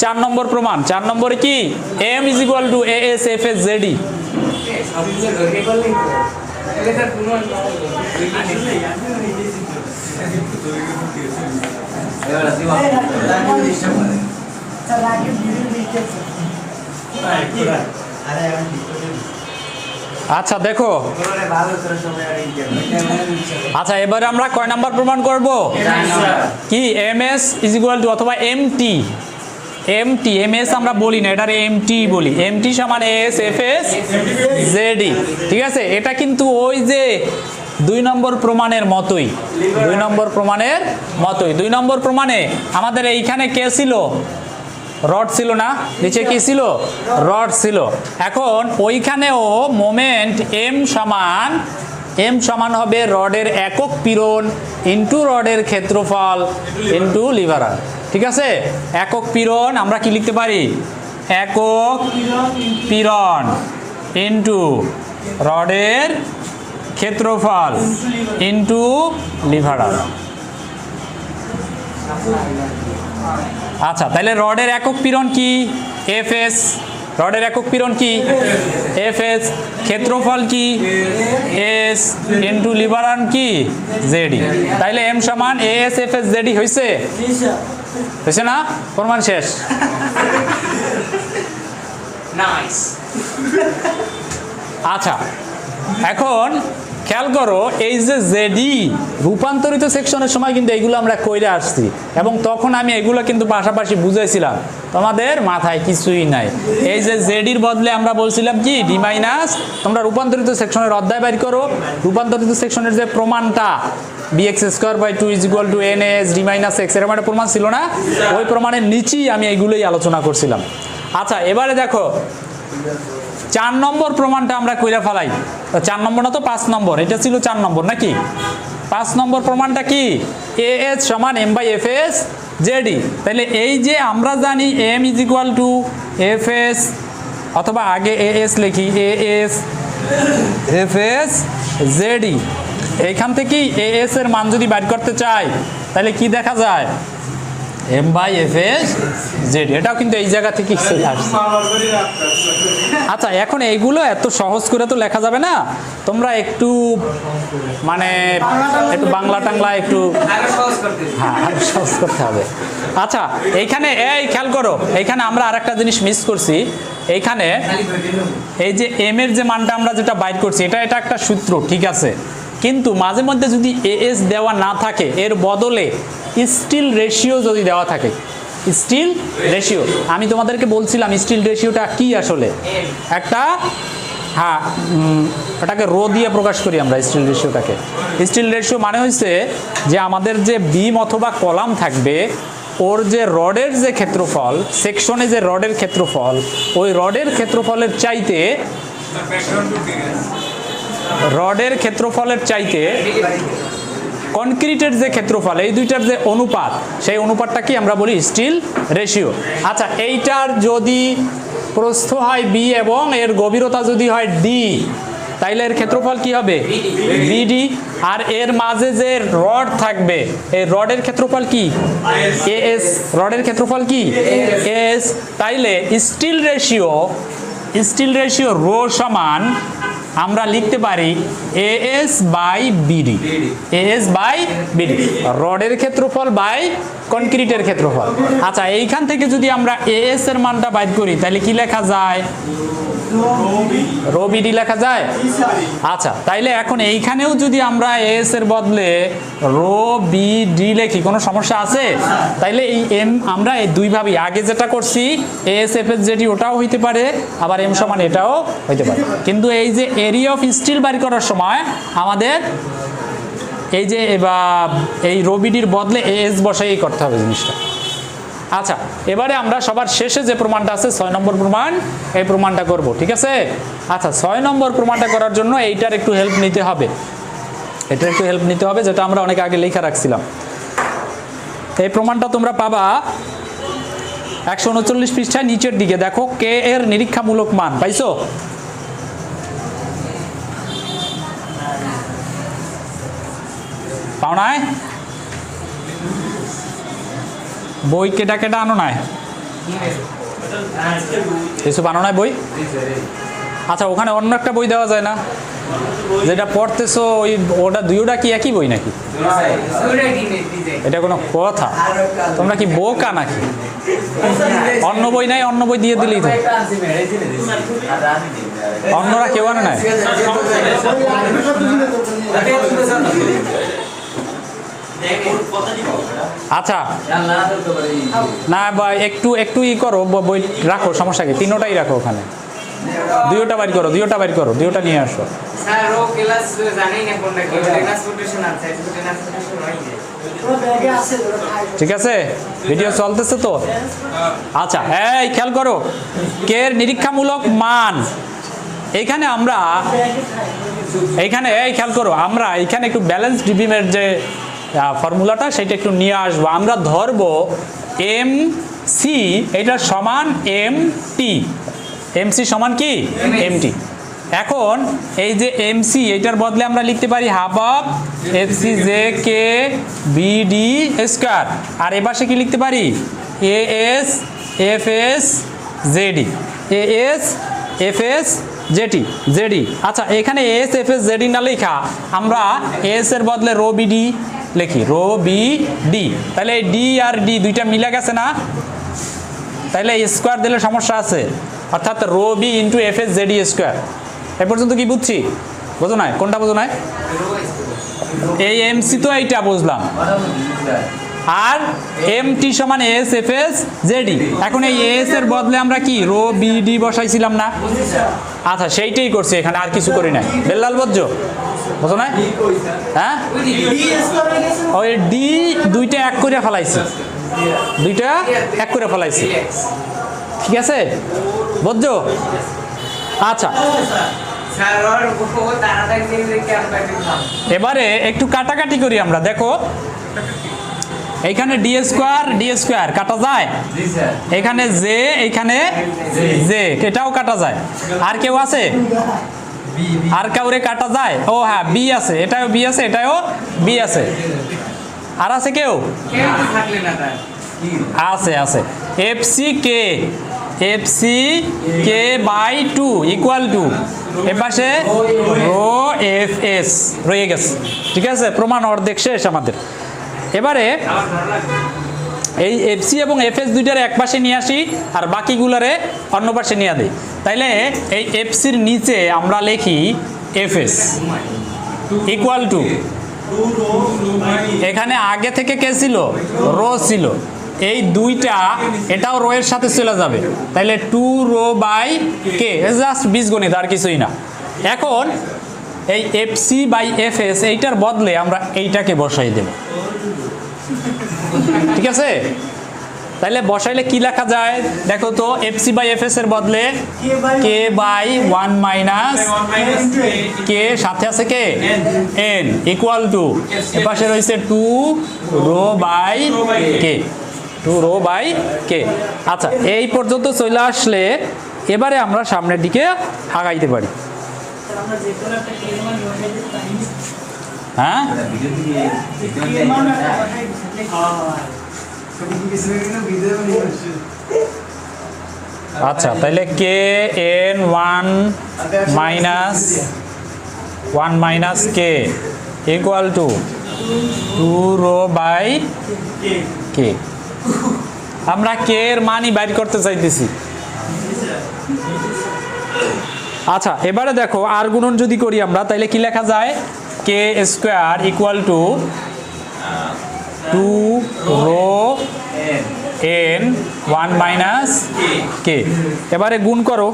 4 নম্বর প্রমাণ। 4 নম্বরে কি? m = as fs zd। আচ্ছা দেখো, আচ্ছা এবারে আমরা কয় নাম্বার প্রমাণ করব? কি? ms = অথবা mt। ms আমরা বলি না, এটারে mt বলি। mt সমান as fs zd। ঠিক আছে, এটা কিন্তু ওই যে 2 নম্বর প্রমাণের মতোই। 2 নম্বর প্রমাণের মতোই। 2 নম্বর প্রমাণে আমাদের এইখানে কে ছিল? রড ছিল না? নিচে কি ছিল? রড ছিল। এখন ওইখানেও মোমেন্ট m সমান হবে রডের একক পীড়ন ইনটু রডের ক্ষেত্রফল ইনটু লিভারাল। ঠিক আছে, একক পীড়ন আমরা কি লিখতে পারি? একক পীড়ন ইনটু রডের ক্ষেত্রফল ইনটু লিভারাল। আচ্ছা, তাহলে রডের একক পীড়ন কি? fs। রডের একক পীড়ন কি? fs। ক্ষেত্রফল কি? s ইনটু লিভারাল কি? zd। তাইলে m সমান as fs zd হইছে? হইছে না? প্রমাণ শেষ। নাইস। আচ্ছা এখন খেয়াল করো, এই যে জেডি রূপান্তরিত সেকশনের সময় কিন্তু এইগুলো আমরা কইরা আসছি, এবং তখন আমি এগুলো কিন্তু পাশাপাশি বুঝাইছিলাম, তোমাদের মাথায় কিছুই নাই। এই যে জেডির বদলে আমরা বলছিলাম কি? d-। তোমরা রূপান্তরিত সেকশনের অধ্যায় বের করো, রূপান্তরিত সেকশনের যে প্রমাণটা bx²/2 = ns d-x, এরকম একটা প্রমাণ ছিল না? ওই প্রমাণের নিচেই আমি এইগুলোই আলোচনা করছিলাম। আচ্ছা এবারে দেখো 4 নম্বর প্রমাণটা আমরা কইরা ফেলাই। 4 নম্বর না তো 5 নম্বর, এটা ছিল 4 নম্বর নাকি? 5 নম্বর প্রমাণটা কি? as সমান m/fs zd। তাহলে এই যে আমরা জানি m = fs, অথবা আগে as লিখি, as fs zd। এইখান থেকেই as এর মান যদি বের করতে চাই তাহলে কি দেখা যায়? m/fs zd। এটাও কিন্তু এই জায়গা থেকে চলে আসছে। আচ্ছা এখন এইগুলো এত সহজ করে তো লেখা যাবে না, তোমরা একটু মানে একটু বাংলা টাংলা একটু সহজ করতে হবে। আচ্ছা এইখানে এই খেয়াল করো, এইখানে আমরা আরেকটা জিনিস মিস করছি। এইখানে এই যে m এর যে মানটা আমরা যেটা বাইর করছি, এটা একটা সূত্র, ঠিক আছে, কিন্তু মাঝে মধ্যে যদি as দেওয়া না থাকে, এর বদলে স্টিল রেশিও যদি দেওয়া থাকে, স্টিল রেশিও, আমি তোমাদেরকে বলছিলাম স্টিল রেশিওটা কি আসলে? একটা, হ্যাঁ, ওটাকে রো দিয়ে প্রকাশ করি আমরা স্টিল রেশিওটাকে। স্টিল রেশিও মানে হচ্ছে যে আমাদের যে বিম অথবা কলাম থাকবে, ওর যে রডের যে ক্ষেত্রফল, সেকশনে যে রডের ক্ষেত্রফল, ওই রডের ক্ষেত্রফলের চাইতে রডের ক্ষেত্রফলের চাইতে কনক্রিটের যে ক্ষেত্রফল, এই দুইটার যে অনুপাত, সেই অনুপাতটা কি আমরা বলি স্টিল রেশিও। আচ্ছা, এইটার যদি প্রস্থ হয় বি এবং এর গভীরতা যদি হয় ডি, তাইলে এর ক্ষেত্রফল কি হবে? বিডি। আর এর মাঝে যে রড থাকবে, এই রডের ক্ষেত্রফল কি? এএস। রডের ক্ষেত্রফল কি? এএস। তাইলে স্টিল রেশিও রো সমান আমরা লিখতে পারি AS by BD. AS by BD, রডের ক্ষেত্রফল বাই কনক্রিটের ক্ষেত্রফল। আচ্ছা, এইখান থেকে যদি আমরা এএস এর মানটা বাইর করি, তাহলে কি লেখা যায়? রো বিডি লেখা যায়। আচ্ছা, তাইলে এখন এইখানেও যদি আমরা এএস এর বদলে রো বিডি লিখি, কোনো সমস্যা আছে? তাইলে এই এম আমরা এই দুইভাবেই, আগে যেটা করছি এএস এফ এস যেটি, ওটাও হইতে পারে, আবার এম সমান এটাও হইতে পারে। কিন্তু এই যে এরিয়া অফ স্টিল বাড়ি করার সময় আমাদের এই যে এই রো বিডির বদলে এএস বসাই করতে হবে জিনিসটা। আচ্ছা, এবারে আমরা সবার শেষে যে প্রমাণটা আছে 6 নম্বর প্রমাণ, এই প্রমাণটা করব, ঠিক আছে? আচ্ছা, 6 নম্বর প্রমাণটা করার জন্য এইটার একটু হেল্প নিতে হবে, যেটা আমরা অনেক আগে লেখা রাখছিলাম। এই প্রমাণটা তোমরা পাবা 139 পৃষ্ঠায় নিচের দিকে। দেখো, কে এর নিরীক্ষামূলক মান পাইছো? পাও নাই? বই কেটা আনো নাই? কিছু বানো নাই বই? আচ্ছা, ওখানে অন্য একটা বই দেওয়া যায় না? যেটা পড়তেছো ওটা দুইটা কি একই বই নাকি? এটা কোনো কথা? তোমরা কি বোকা নাকি? অন্য বই নাই, অন্য বই দিয়ে দিলেই তো। অন্যরা কেউ আনে নাই? আচ্ছা, না একটু ই করো, বই রাখো, সমস্যা কি? তিনোটাই রাখো ওখানে, দুইটা বাইর করো, দুইটা নিয়ে আসো। ঠিক আছে, ভিডিও চলতেছে তো? আচ্ছা, এই খেয়াল করো, কে এর নিরীক্ষামূলক মান। এইখানে আমরা এই খেয়াল করো, আমরা এইখানে একটু ব্যালেন্স বিমের যে ফর্মুলাটা, সেটা একটু নিয়ে আসবো। আমরা ধরবো এম সি এটা সমান এম টি। এম সি সমান কি? M T. এখন এই যে এম সি, এটার বদলে আমরা লিখতে পারি half of F C J K BD square. আর এ পাশে কি লিখতে পারি? A S F S JD. A S F S JD. আচ্ছা, এখানে এস এফ এস জেডি না লেখা আমরা এস এর বদলে রো বিডি লিখি, রো বি ডি। তাহলে এই ডি আর ডি দুইটা মিলে গেছে না? তাহলে স্কোয়ার দিলে সমস্যা আছে, অর্থাৎ rho B into F S JD square. এ পর্যন্ত কি বুঝছি? বোঝো নাই? কোনটা বোঝো নাই? এই এম সি তো এইটা বুঝলাম, আর এম টি সমান এস এফ এস জেডি। এখন এই এস এর বদলে আমরা কি রো বি ডি বসাইছিলাম না? আচ্ছা, সেইটাই করছি এখানে, আর কিছু করি নাই। বেল্লাল বুঝছো? বুঝো না? হ্যাঁ, ওই ডি দুইটা এক করে ফেলাইছি, ঠিক আছে? বুঝছো? আচ্ছা, এবারে একটু কাটাকাটি করি আমরা। দেখো, এইখানে ডি স্কোয়ার কাটা যায়, এখানে জে, এইখানে জে, এটাও কাটা যায়। আর কেউ আছে? আর কাউরে কাটা যায়? ও হ্যাঁ, বি আছে, এটাও বি আছে, এটাও বি আছে। আর আছে কেউ? আছে। এফ সি কে বাই 2 ইকুয়াল টু এপাশে রো এফ এস রয়ে গেছে, ঠিক আছে? প্রমাণ অর্ধেক শেষ আমাদের। এবারে এই এফ সি এবং এফ এস দুইটার এক পাশে নিয়ে আসি, আর বাকিগুলোরে অন্য পাশে নিয়ে দিই। তাইলে এই এফ সির নিচে আমরা লিখি এফ এস ইকুয়াল টু, এখানে আগে থেকে কে ছিল? রো ছিল। এই দুইটা, এটাও রো এর সাথে চলে যাবে, তাইলে 2 রো বাই কে, জাস্ট বীজগণিত, আর কিছুই না। এখন এই F C by F S এইটার বদলে আমরা এইটাকে বসাই দেব, ঠিক আছে? তাহলে বসাইলে কি লেখা যায় দেখো তো, এফসি বাই এফএস এর বদলে কে বাই 1 মাইনাস কে, সাথে আছে কে এন, ইকুয়াল টু এপাশে রয়েছে 2 rho by K, 2 rho by K. আচ্ছা, এই পর্যন্ত চলে আসলে এবারে আমরা সামনের দিকে আগাইতে পারি। হ্যাঁ, আচ্ছা, তাহলে K N 1 minus K equal to 2 rho by K. আমরা কে এর মানই বাইর করতে চাইতেছি। আচ্ছা, এবারে দেখো আর গুণন যদি করি আমরা, তাহলে কি লেখা যায়, K square equal to 2 rho N 1 minus K. এবারে গুণ করো,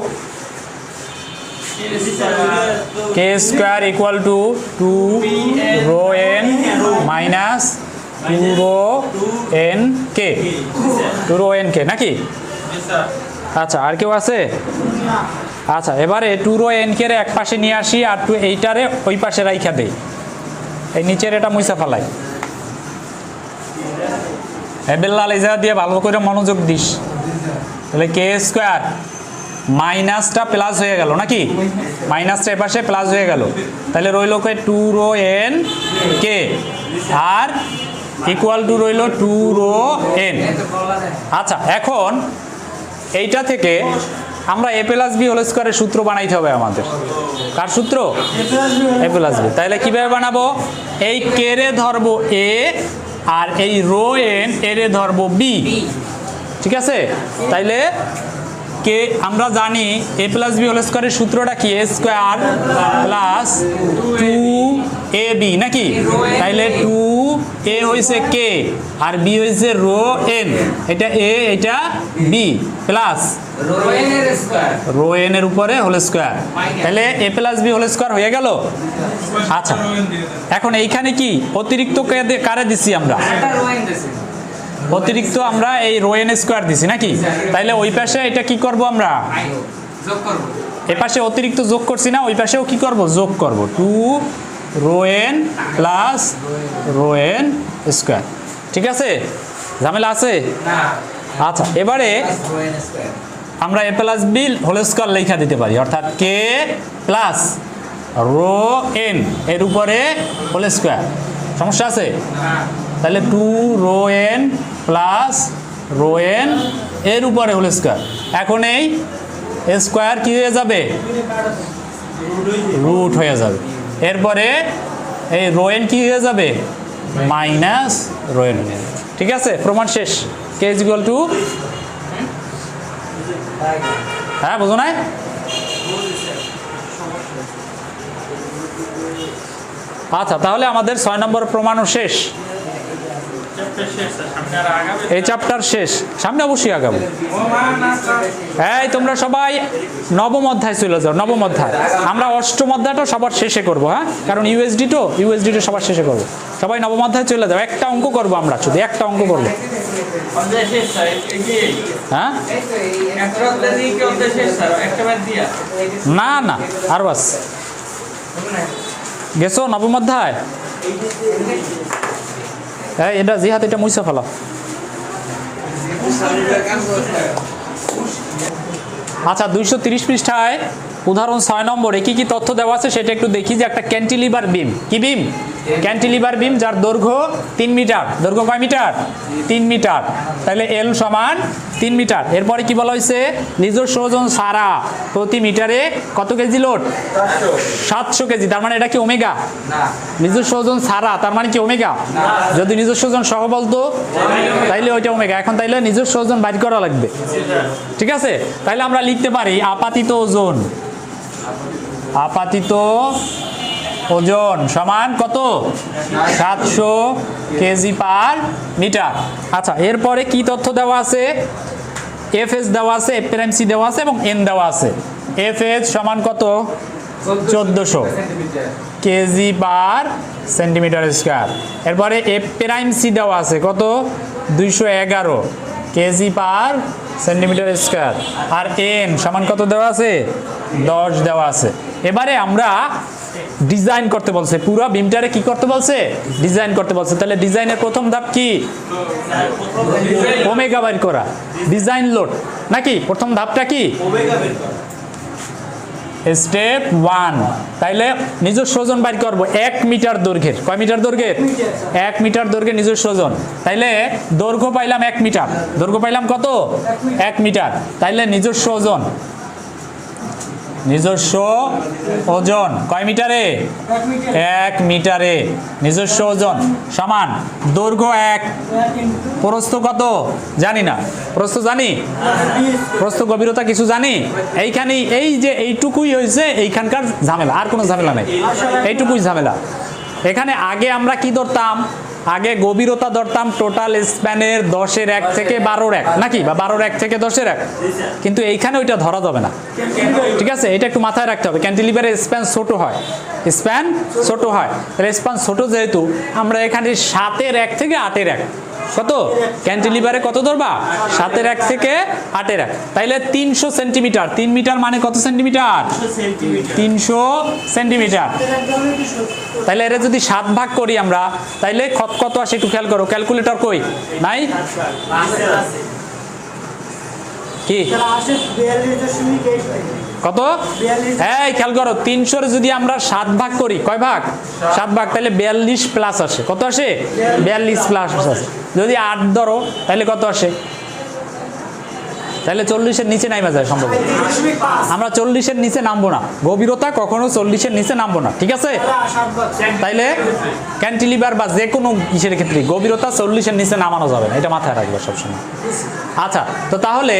K square equal to 2 rho N minus 2 rho N K, 2 rho N K নাকি? আচ্ছা, আর কেউ আছে? আচ্ছা, এবারে 2 রো এন কে এক পাশে নিয়ে আসি, আর এইটারে ওই পাশে রাইখা দেই, এই নিচের এটা মুইসা ফেলাই। বেল্লাল এই জায়গা দিয়ে ভালো করে মনোযোগ দিস। তাহলে কে স্কোয়ার মাইনাসটা প্লাস হয়ে গেল নাকি, মাইনাসটা এপাশে প্লাস হয়ে গেল, তাহলে রইল কে 2 রো এন কে, আর ইকুয়াল টু রইল 2 রো এন। আচ্ছা, এখন এইটা থেকে আমরা এ প্লাস বি হোল স্কোয়ারের সূত্র বানাইতে হবে আমাদের। কার সূত্র? এ প্লাস বি। তাহলে কিভাবে বানাবো, এই কে রে ধরবো এ, আর এই রো এন এর ধরবো বি, ঠিক আছে? তাইলে কে আমরা জানি এ প্লাস বি হোল স্কোয়ারের সূত্রটা কি, এ স্কোয়ার প্লাস 2ab নাকি? তাইলে 2a হয়েছে কে আর বি হয়েছে রো এন, এটা এ এটা বি, প্লাস রো এন এর উপরে হোল স্কোয়ার, তাহলে এ প্লাস বি হোল স্কোয়ার হয়ে গেল। আচ্ছা, এখন এইখানে কি অতিরিক্ত কারে দিছি আমরা? অতিরিক্ত আমরা এই রো এন স্কোয়ার দিছি নাকি? তাইলে ওই পাশে এটা কি করব আমরা? এই পাশে অতিরিক্ত যোগ করছি না, ওই পাশেও কি করব? যোগ করব, 2 rho N plus rho N square. ঠিক আছে, ঝামেলা আছে? আচ্ছা, এবারে আমরা A plus B whole square লেখা দিতে পারি, অর্থাৎ কে প্লাস রো এন এর উপরে হোল স্কোয়ার। সমস্যা আছে? তাহলে 2 rho N plus rho N এর উপরে হোল স্কোয়ার। এখন এই স্কোয়ার কি হয়ে যাবে? রুট হয়ে যাবে। এরপরে এই রো এন কি হয়ে যাবে? Minus rho N. ঠিক আছে, প্রমাণ শেষ। কে ইজ ইকুয়াল টু, হ্যাঁ বুঝো নাই? আচ্ছা, তাহলে আমাদের 6 নম্বর প্রমাণও শেষ। এই চ্যাপ্টার শেষ, সামনে অবশ্যই আগাবো। এই তোমরা সবাই নবম অধ্যায় চলে যাও, নবম অধ্যায়। আমরা অষ্টম অধ্যায়টা সবার শেষে করবো, হ্যাঁ, কারণ ইউএসডি তো সবার শেষে করবো। সবাই নবম অধ্যায় চলে যাও, একটা অঙ্ক করবো আমরা, শুধু একটা অঙ্ক করবো। হ্যাঁ, না না, আর বাস গেছো নবম অধ্যায়। হ্যাঁ, এটা জিহাদ, এটা মুইসা ফেলা। আচ্ছা, 230 পৃষ্ঠায় উদাহরণ 6 নম্বরে কি কি তথ্য দেওয়া আছে সেটা একটু দেখি। যে একটা ক্যান্টিলিভার বিম, কি বিম? ক্যান্টিলিভার বিম, যার দৈর্ঘ্য 3 মিটার। দৈর্ঘ্য কয় মিটার? 3 মিটার। তাহলে এল সমান 3 মিটার। এরপরে কি বলা হয়েছে? নিজস্ব ওজন ছাড়া প্রতি মিটারে কত কেজি লোড? 700 কেজি। তার মানে এটা কি ওমেগা? নিজস্ব ওজন ছাড়া তার মানে কি ওমেগা? যদি নিজস্ব ওজন সহ বলতো তাইলে ওইটা ওমেগা। এখন তাইলে নিজস্ব ওজন বাইর করা লাগবে। ঠিক আছে, তাইলে আমরা লিখতে পারি আপাতিত ওজন, আপাতিত ওজন সমান কত? 700 কেজি পার মিটার। আচ্ছা, এরপরে কি তথ্য দেওয়া আছে? এফএস দেওয়া আছে, এফ প্রাইম সি দেওয়া আছে এবং এন দেওয়া আছে। এফএস সমান কত? 1400 কেজি পার সেন্টিমিটার স্কয়ার। এরপরে এফ প্রাইম সি দেওয়া আছে কত? 211 কেজি পার সেন্টিমিটার স্কয়ার। আর এন সমান কত দেওয়া আছে? 10 দেওয়া আছে। এবারে আমরা ডিজাইন করতে বলছে, পুরো বিমটারে কি করতে বলছে? ডিজাইন করতে বলছে। তাহলে ডিজাইনের প্রথম ধাপ কি? ওমেগা বের করা, ডিজাইন লোড নাকি? প্রথম ধাপটা কি? স্টেপ 1। তাইলে নিজস্ব ওজন বাইর করব 1 মিটার দৈর্ঘ্যের। কয় মিটার দৈর্ঘ্যের? 1 মিটার দৈর্ঘ্যের নিজস্ব ওজন। তাইলে দৈর্ঘ্য পাইলাম 1 মিটার, দৈর্ঘ্য পাইলাম কত? 1 মিটার। তাইলে নিজস্ব ওজন, নিজস্ব ওজন কয় মিটারে? 1 মিটারে নিজস্ব ওজন সমান দৈর্ঘ্য 1, প্রস্থ কত জানি না, প্রস্থ জানি, প্রস্থ গভীরতা কিছু জানি। এইখানে এই যে এইটুকুই হয়েছে এইখানকার ঝামেলা, আর কোনো ঝামেলা নেই, এইটুকুই ঝামেলা। এখানে আগে আমরা কি ধরতাম? আগে গভীরতা ধরতাম টোটাল স্প্যানের 10-এর 1 থেকে 12-এর 1 নাকি, বা 12-এর 1 থেকে 10-এর 1, কিন্তু এইখানে ওইটা ধরা যাবে না। ঠিক আছে, এটা একটু মাথায় রাখতে হবে। ক্যান্টিলিভারের স্প্যান ছোট হয়, স্প্যান ছোট হয়। তাহলে স্প্যান ছোট যেহেতু আমরা এখানে 7-এর 1 থেকে 8-এর 1 কত? ক্যান্টিলিভারে কত ধরবা? 7-এর 1 থেকে 8-এর 1। তাইলে 300 সেন্টিমিটার, 3 মিটার মানে কত সেন্টিমিটার? 300 সেন্টিমিটার। তাইলে এর যদি 7 ভাগ করি আমরা, তাইলে কত আসে একটু খেয়াল করো। ক্যালকুলেটর কই? নাই কি? কত? হ্যাঁ খেয়াল করো, 300-র যদি আমরা 7 ভাগ করি, কয় ভাগ? 7 ভাগ, তাহলে 42 প্লাস আসে। কত আসে? 42 প্লাস আসে। যদি 8 ধরো তাহলে কত আসে? তাহলে 40-এর নিচে নামা যায় সম্ভব। আমরা 40-এর নিচে নামবো না, গভীরতা কখনো 40-এর নিচে নামবো না। ঠিক আছে, তাইলে ক্যান্টিলিভার বা যে কোনো ইসের ক্ষেত্রে গভীরতা 40-এর নিচে নামানো যাবে না, এটা মাথায় রাখবে সবসময়। আচ্ছা, তো তাহলে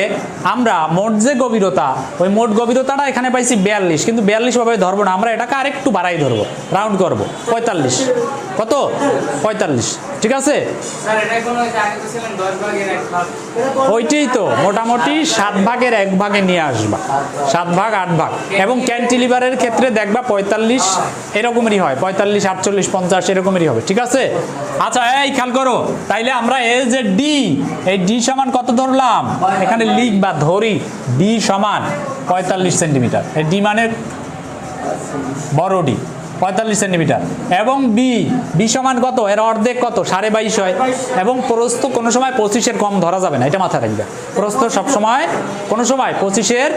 আমরা মোট যে গভীরতা, ওই মোট গভীরতাটা এখানে পাইছি 42, কিন্তু 42 ভাবে ধরবো না, আমরা এটাকে আরেকটু বাড়াই ধরবো, রাউন্ড করব 45। কত? 45। ঠিক আছে, ওইটাই তো মোটামুটি 7 ভাগের 1 ভাগে নিয়ে আসবা, 7 ভাগ 8 ভাগ। এবং ক্যান্টিলিভারের ক্ষেত্রে দেখবা 45 এরকমই হয়, 45, 48, 50 এরকমই হবে। ঠিক আছে, আচ্ছা এই খেয়াল করো। তাইলে আমরা এই যে ডি, এই ডি সমান কত ধরলাম? এখানে লিখ বা ধরি ডি সমান 45 সেন্টিমিটার। এই ডি মানে বড় ডি 45 সেন্টিমিটার। এবং বি, বি সমান কত? এর অর্ধেক কত? 22.5 হয়। এবং প্রস্থ কোনো সময় 25-এর কম ধরা যাবে না, এটা মাথায় রাখবে। প্রস্থ সবসময় কোনো সময় 25-এর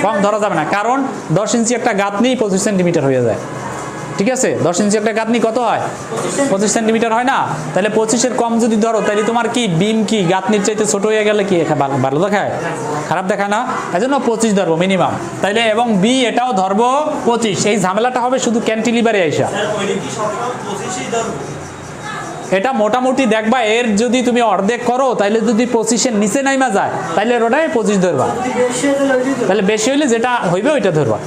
কম ধরা যাবে না, কারণ 10 ইঞ্চি একটা গাঁথনি 25 সেন্টিমিটার হয়ে যায়। ঠিক আছে, 10 ইঞ্চি একটা গাঁথনি কত হয়? 25 সেন্টিমিটার হয় না? তাহলে 25-এর কম যদি ধরো, তাহলে তোমার কি বিম কি গাঁথনির চাইতে ছোট হয়ে গেলে কি ভালো দেখায়? খারাপ দেখায় না? এই জন্য 25 ধরবো মিনিমাম। তাইলে এবং বি এটাও ধরবো 25। এই ঝামেলাটা হবে শুধু ক্যান্টিলিভারে আইসা। এটা মোটামুটি দেখবা, এর যদি তুমি অর্ধেক করো, তাইলে যদি 25-এর নিচে নাইমা যায়, তাইলে ওটাই 25 ধরবা। তাহলে বেশি হইলে যেটা হইবে ওইটা ধরবা।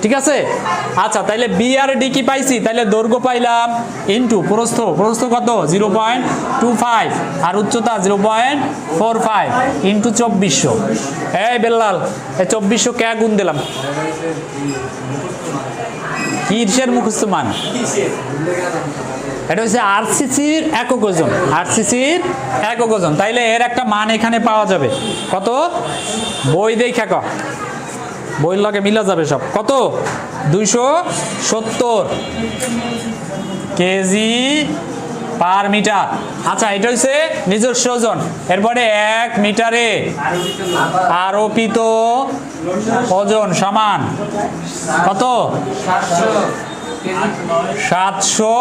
ঠিক আছে, আচ্ছা তাইলে বি আর ডি কি পাইছি? তাইলে দৈর্ঘ্য পাইলাম ইনটু প্রস্থ, প্রস্থ কত? 0.25 আর উচ্চতা 0.45 ইনটু 2400। এই বেল্লাল, এই 2400 কে গুণ দিলাম? কিসের মুখস্থ মান? এটা হচ্ছে আরসিসির একক ওজন, আরসিসির একক ওজন। তাইলে এর একটা মান এখানে পাওয়া যাবে কত? বই দেখা ক, বইয়ের লগে মিলা যাবে সব। কত? 270 কেজি পার মিটার। আচ্ছা, এটা হচ্ছে নিজস্ব ওজন। এরপরে 1 মিটারে আরোপিত ওজন সমান কত? 700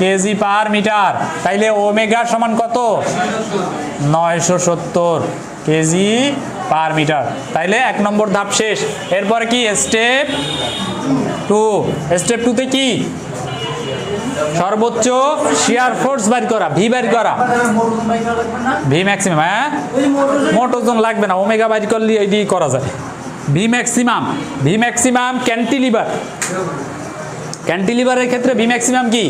কেজি পার মিটার। তাইলে ওমেগা সমান কত? 970 কেজি পার মিটার। তাইলে 1 নম্বর ধাপ শেষ। এরপরে কি? স্টেপ 2। স্টেপ 2 তে কি? সর্বোচ্চ শিয়ার ফোর্স বের করা, ভি বের করা, ভি ম্যাক্সিমাম। হ্যাঁ, মোট ওজন লাগবে না, ওমেগা বের করলে এই দিয়ে করা যায়। V maximum, V maximum cantilever, ক্যান্টিলিভারের ক্ষেত্রে ভি ম্যাক্সিমাম কি?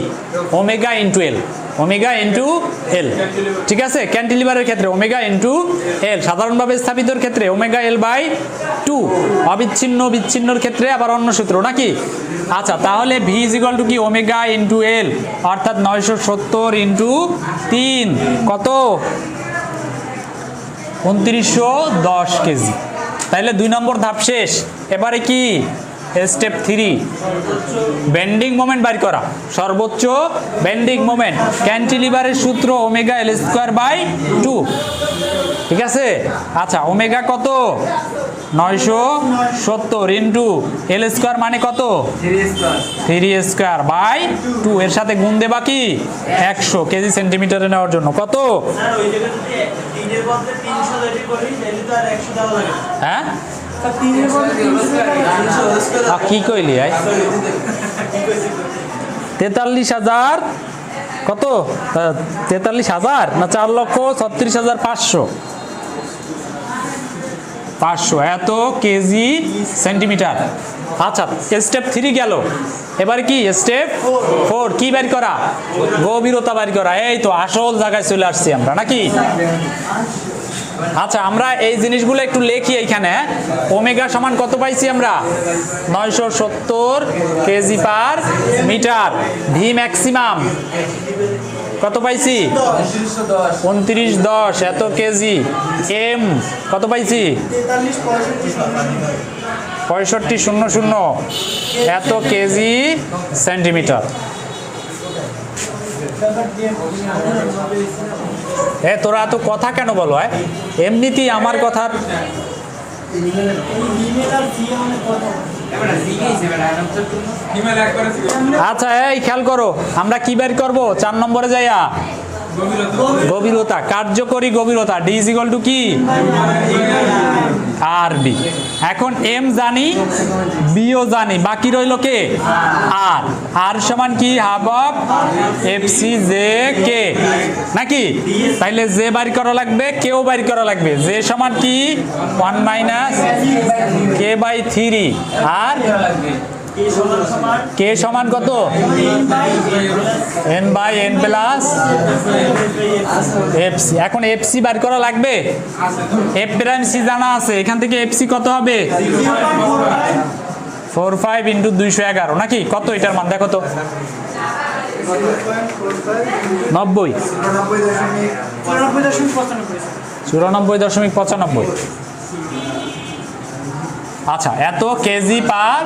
Omega into L, omega into L. ঠিক আছে, ক্যান্টিলিভারের ক্ষেত্রে ওমেগা ইনটু এল। সাধারণভাবে স্থাপিতর ক্ষেত্রে ওমেগা এল বাই 2। অবিচ্ছিন্ন বিচ্ছিন্নর ক্ষেত্রে আবার অন্য সূত্র নাকি? আচ্ছা, তাহলে ভি ইজ ইকুয়াল টু কি? ওমেগা ইনটু এল, অর্থাৎ 970 ইনটু 3 কত? 2910 কেজি। তাইলে 2 নম্বর ধাপ শেষ। এবারে কি স্টেপ 3, বেন্ডিং মোমেন্ট বাইর করা। সর্বোচ্চ বেন্ডিং মোমেন্ট ক্যান্টিলিভারের সূত্র ওমেগা এল স্কোয়ার বাই 2, ঠিক আছে। আচ্ছা ওমেগা কত, 970 ইন্টু এল স্কোয়ার মানে কত, 3 স্কোয়ার বাই 2, এর সাথে গুণ দেবা কি 100 কেজি সেন্টিমিটারে নেওয়ার জন্য কত, হ্যাঁ কি কইলি 43,000 কত, 43,000 না 4,36,500, এত কেজি সেন্টিমিটার। আচ্ছা স্টেপ 3 গেল। এবার কি স্টেপ 4, কি বের করা, গভীরতা বের করা। এই তো আসল জায়গায় চলে আসছি আমরা নাকি। আচ্ছা আমরা এই জিনিসগুলো একটু লিখি এইখানে। ওমেগা সমান কত পাইছি আমরা, 970 kg per metre. V maximum কত পাইছি, 2910 এত কেজি। এম কত পাইছি, 6500 এত কেজি সেন্টিমিটার। তোরা এত কথা কেন বলো, এমনিতেই আমার কথার। আচ্ছা এই খেয়াল করো, আমরা কি বের করবো 4 নম্বরে যাইয়া, গভীরতা, কার্যকরী গভীরতা ডি ইজ ইকুয়াল টু কি আর বি। এখন এম জানি, বিও জানি, বাকি রইল কে আর। আর সমান কি half of F C J K নাকি। তাইলে জে বাইর করা লাগবে, কেও বাইর করা লাগবে। জে সমান কি 1 minus K by 3 R K সমান কত, N by N plus F C. এখন এফ সি বার করা লাগবে, এফ প্রাইম সি জানা আছে, এখান থেকে এফ সি কত হবে 45 ইন্টু 211 নাকি। কত এটার মান দেখো তো, 90, 94.95। আচ্ছা এত কেজি পার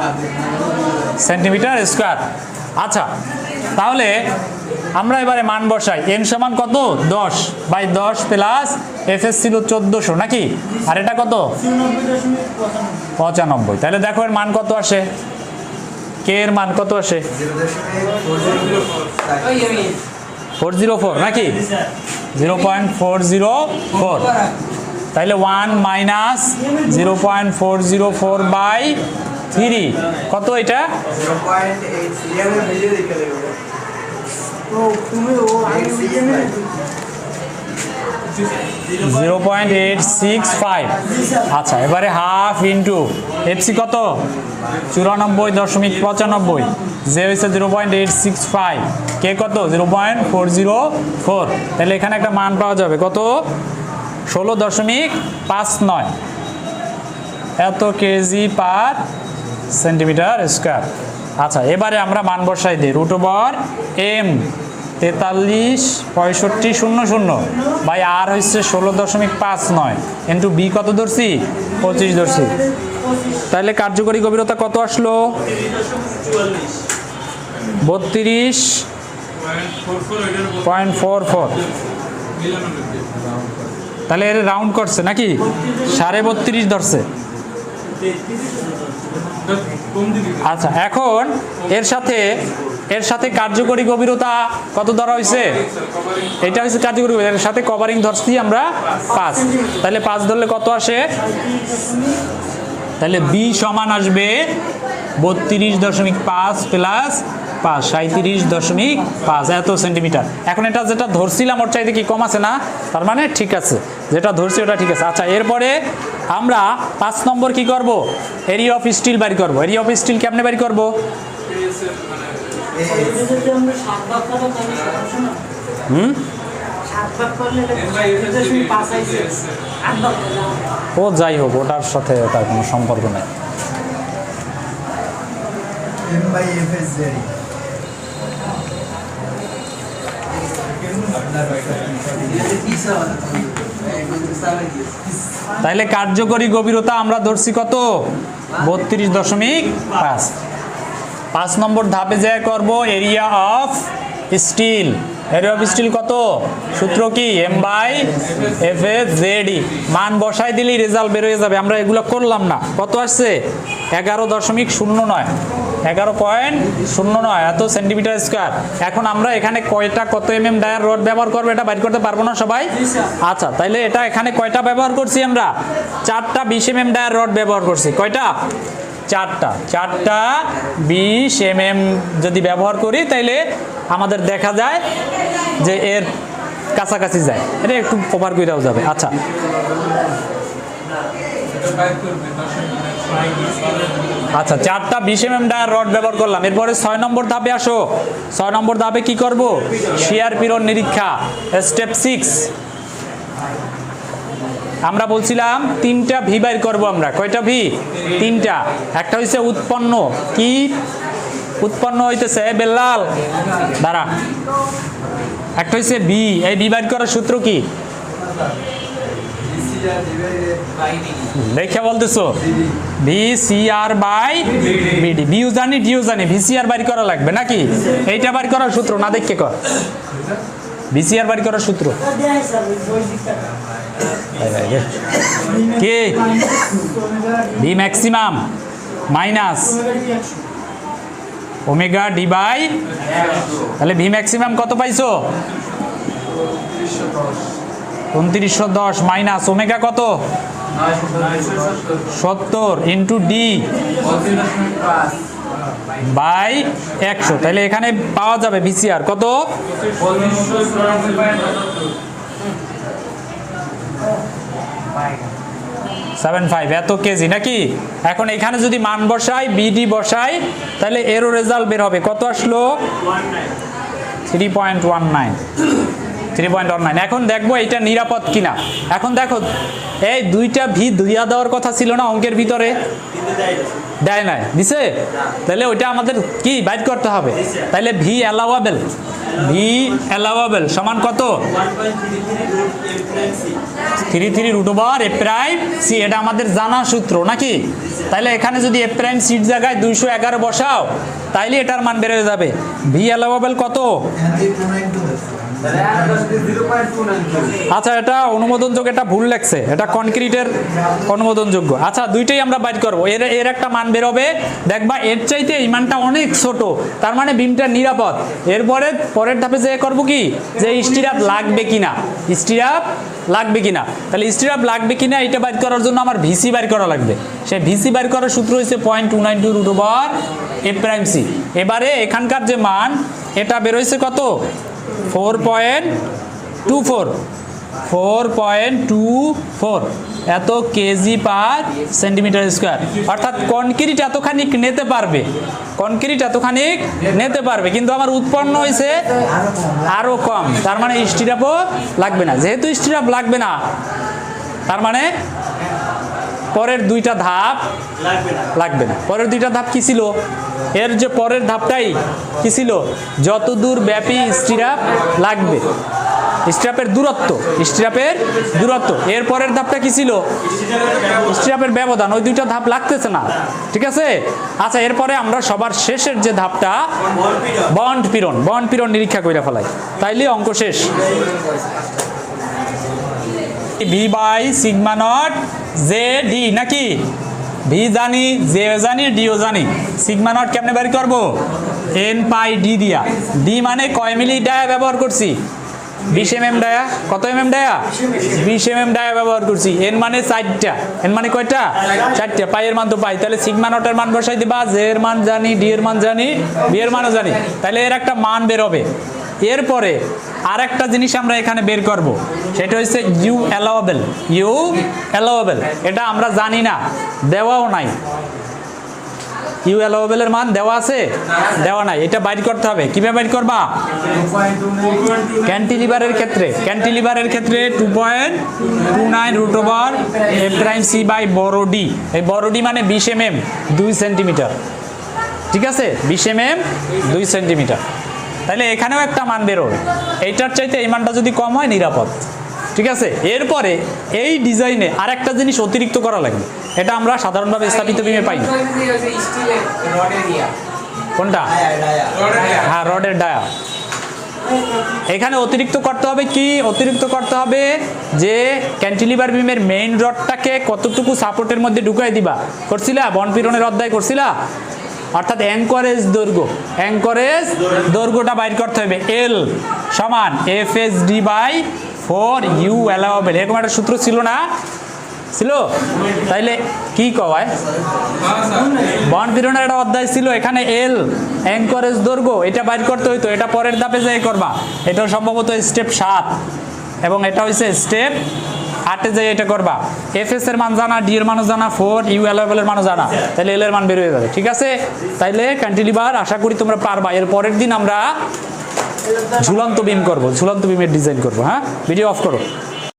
সেন্টিমিটার স্কোয়ার। আচ্ছা তাহলে আমরা এবারে মান বসাই। এন সমান কত 10 বাই 10 প্লাস এফ এস ছিল 1400 নাকি, আর এটা কত 95। তাহলে দেখো এর মান কত আসে, কে এর মান কত আসে 404 নাকি, 0.404। তাহলে 1 মাইনাস 0.404 বাই 3 কত, এটা 0.865। আচ্ছা এবারে হাফ ইন্টু এফসি কত 94.95, যে হয়েছে 0.865, কে কত 0.404। তাহলে এখানে একটা মান পাওয়া যাবে কত 16.59 এত কেজি পার সেন্টিমিটার স্কোয়ার। আচ্ছা এবারে আমরা মান বসাই দিই, রুট ওভার এম 43.6500 বাই আর হচ্ছে 16.59 ইন্টু বি কত ধরছি 25 ধরছি। তাহলে কার্যকরী গভীরতা কত আসলো 32.44। তাহলে এর রাউন্ড করছে নাকি 32.5 ধরছে। আচ্ছা এখন এর সাথে কার্যকরী গভীরতা কত ধরা হয়েছে, এটা হচ্ছে কার্যকরী গভীরতা, এর সাথে কভারিং ধরছি আমরা 5। তাহলে 5 ধরলে কত আসে, তাহলে বি সমান আসবে 32.5 প্লাস 5 37.5 এত সেন্টিমিটার। এখন এটা যেটা ধরছিলাম ওর চাইতে কি কম আছে না, তার মানে ঠিক আছে, যেটা ধরছি ওটা ঠিক আছে। আচ্ছা এরপরে আমরা 5 নম্বর কি করব, এরিয়া অফ স্টিল বের করব। এরিয়া অফ স্টিল কেমনে বের করব, ও যাই হোক ওটার সাথে ওটার কোনো সম্পর্ক নেই। তাহলে কার্যকরী গভীরতা আমরা ধরছি কত 32.5। 5 নম্বর ধাপে যা করব area of steel. Area of steel কত? সূত্র কি? M/F/ZE। মান বসাই দিলেই রেজাল্ট বের হয়ে যাবে। আমরা এগুলো করলাম না। কত আসছে? 11.09, 11.09 এত সেন্টিমিটার স্কয়ার। এখন আমরা এখানে কয়টা কত এমএম ডায়ার রড ব্যবহার করবো এটা বাইর করতে পারবো না সবাই? আচ্ছা, তাইলে এটা এখানে কয়টা ব্যবহার করছি আমরা? 4টা 20 এমএম ডায়ার রড ব্যবহার করছি। কয়টা? 4টা 20 এমএম যদি ব্যবহার করি তাইলে আমাদের দেখা যায় যে এর কাছাকাছি যায়। এটা একটু কভার করে দেওয়া যাবে। আচ্ছা, আচ্ছা 4টা 20 এমএম ডায়ার রড ব্যবহার করলাম। এরপরে 6 নম্বর ধাপে আসো। 6 নম্বর ধাপে কি করব? শিয়ার পীড়ন নিরীক্ষা, স্টেপ 6। আমরা বলছিলাম 3টা ভি বাইর করব আমরা। কয়টা ভি? 3টা। একটা হইছে উৎপন্ন। কি উৎপন্ন হইতেছে? বেলাল দাঁড়া। একটা হইছে ভি। এই ভি বাইর করার সূত্র কি? দেখে বলতেছো VCR/BD। বিও জানি, ডিও জানি, VCR বাইর করা লাগবে নাকি? এইটা বাইর করার সূত্র না দেখে কর। VCR বাইর করার সূত্র কে? V maximum minus omega D by. তাহলে ভি ম্যাক্সিমাম কত পাইছো? 2910 মাইনাস ওমেগা কত? 70 ইন্টু ডি বাই 100। তাহলে এখানে পাওয়া যাবে ভিসিআর কত? 75 এত কেজি নাকি? এখন এখানে যদি মান বসাই, বিডি বসাই, তাহলে এরও রেজাল্ট বের হবে। কত আসলো? 3.19। এখন দেখবো এটা নিরাপদ কিনা। এখন দেখো এই 2টা ভি ধুইয়া দেওয়ার কথা ছিল না অঙ্কের ভিতরে? দেয় নাই, দিছে? তাহলে ওইটা আমাদের কি বাইর করতে হবে। তাহলে ভি অ্যালাওয়াবেল সমান কত? 33√F'(c). এটা আমাদের জানা সূত্র নাকি? তাহলে এখানে যদি F'(c) জায়গায় 211 বসাও তাইলে এটার মান বের হয়ে যাবে। ভি অ্যালাওয়াবেল কত? আচ্ছা, এটা অনুমোদনযোগ্য, এটা ভুল লেখছে, এটা কনক্রিটের অনুমোদনযোগ্য। আচ্ছা, দুইটাই আমরা বাইর করবো। এর একটা মান বের হবে, দেখবা এর চাইতে এই মানটা অনেক ছোট, তার মানে বিমটা নিরাপদ। এরপরে পরের ধাপে যে করবো কি, যে স্টিরাপ লাগবে কিনা, তাহলে স্টিরাপ লাগবে কিনা এটা বাইর করার জন্য আমার ভিসি বাইর করা লাগবে। সেই ভিসি বাইর করার সূত্র হচ্ছে 0.292√F'(c). এবারে এখানকার যে মান এটা বের হয়েছে কত? 4.24 এত কেজি পার সেন্টিমিটার স্কয়ার। অর্থাৎ কনক্রিট এতখানিক নিতে পারবে, কিন্তু আমার উৎপন্ন হয়েছে আরো কম। তার মানে স্টিরাপও লাগবে না। যেহেতু স্টিরাপ লাগবে না, তার মানে পরের 2টা ধাপ লাগবে না। পরের 2টা ধাপ কি ছিল? এর যে পরের ধাপটাই কি ছিল? যতদূর ব্যাপী স্টিরাপ লাগবে, স্টিরাপের দূরত্ব। এর পরের ধাপটা কি ছিল? স্টিরাপের ব্যবধান। ওই 2টা ধাপ লাগতেছে না, ঠিক আছে? আচ্ছা, এরপরে আমরা সবার শেষের যে ধাপটা বন্ড পীড়ন নিরীক্ষা কইরা ফেলাই, তাইলে অঙ্ক শেষ। V/σ0 ZD নাকি? ভি জানি, জে জানি, ডিও জানি। σ0 কেমনে বের করব? N/D দিয়া। ডি মানে কয় মিলি ডায়া ব্যবহার করছি? 20 mm ডায়া। কত mm ডায়া? 20 mm ডায়া ব্যবহার করছি। এন মানে 4টা। এন মানে কয়টা? 4টা। পাই এর মান তো পাই, তাহলে σ0 এর মান বসাই দিবা। জে এর মান জানি, ডি এর মান জানি, বি এর মানও জানি, তাহলে এর একটা মান বের হবে। এরপরে আর একটা জিনিস আমরা এখানে বের করব, সেটা হচ্ছে ইউ অ্যালাওয়েবল। এটা আমরা জানি না, দেওয়াও নাই। ইউ অ্যালাওয়েবলের মান দেওয়া আছে? দেওয়া নাই। এটা বাইর করতে হবে। কিভাবে বাইর করবা? ক্যান্টিলিভারের ক্ষেত্রে 2.29√F'(c) বাই বড় ডি। এই বড় ডি মানে 20 mm 2 সেন্টিমিটার, ঠিক আছে? 20 mm 2 সেন্টিমিটার। তাহলে এখানেও একটা মান বেরোবে। এইটার চাইতে এই মানটা যদি কম হয় নিরাপদ, ঠিক আছে, এরপরে এই ডিজাইনে আর একটা জিনিস অতিরিক্ত করা লাগবে, এটা আমরা সাধারণভাবে স্থাপিত বিমে পাই না। কোনটা? হ্যাঁ, রডের ডায়া। এখানে অতিরিক্ত করতে হবে কি? অতিরিক্ত করতে হবে যে ক্যান্টিলিভার বিমের মেইন রডটাকে কতটুকু সাপোর্টের মধ্যে ঢুকাই দিবা, করছিলা? বন্ড পীড়নের অধ্যায় করছিলা? অর্থাৎ অ্যাঙ্করেজ দৈর্ঘ্য, অ্যাঙ্করেজ দৈর্ঘ্যটা বাইর করতে হবে। এল সমান FSD/4 U অ্যালাওয়েবল, এরকম একটা সূত্র ছিল না? ছিল? তাইলে কি কয় বন্ড পীড়নের একটা অধ্যায় ছিল, এখানে এল অ্যাঙ্করেজ দৈর্ঘ্য এটা বাইর করতে হইতো, এটা পরের ধাপে যাই করবা। এটা সম্ভবত স্টেপ 7 এবং এটা হচ্ছে স্টেপ 8-এ যাই এটা করবা। FS এর মান জানা, ডি এর মানও জানা, 4 U অ্যালাওয়েবল এর মানও জানা, তাহলে এল এর মান বের হয়ে যাবে। ঠিক আছে, তাইলে ক্যান্টিলিভার আশা করি তোমরা পারবা। এর পরের দিন আমরা ঝুলন্ত বিম করব, ঝুলন্ত বিমের ডিজাইন করব। হ্যাঁ, ভিডিও অফ করো।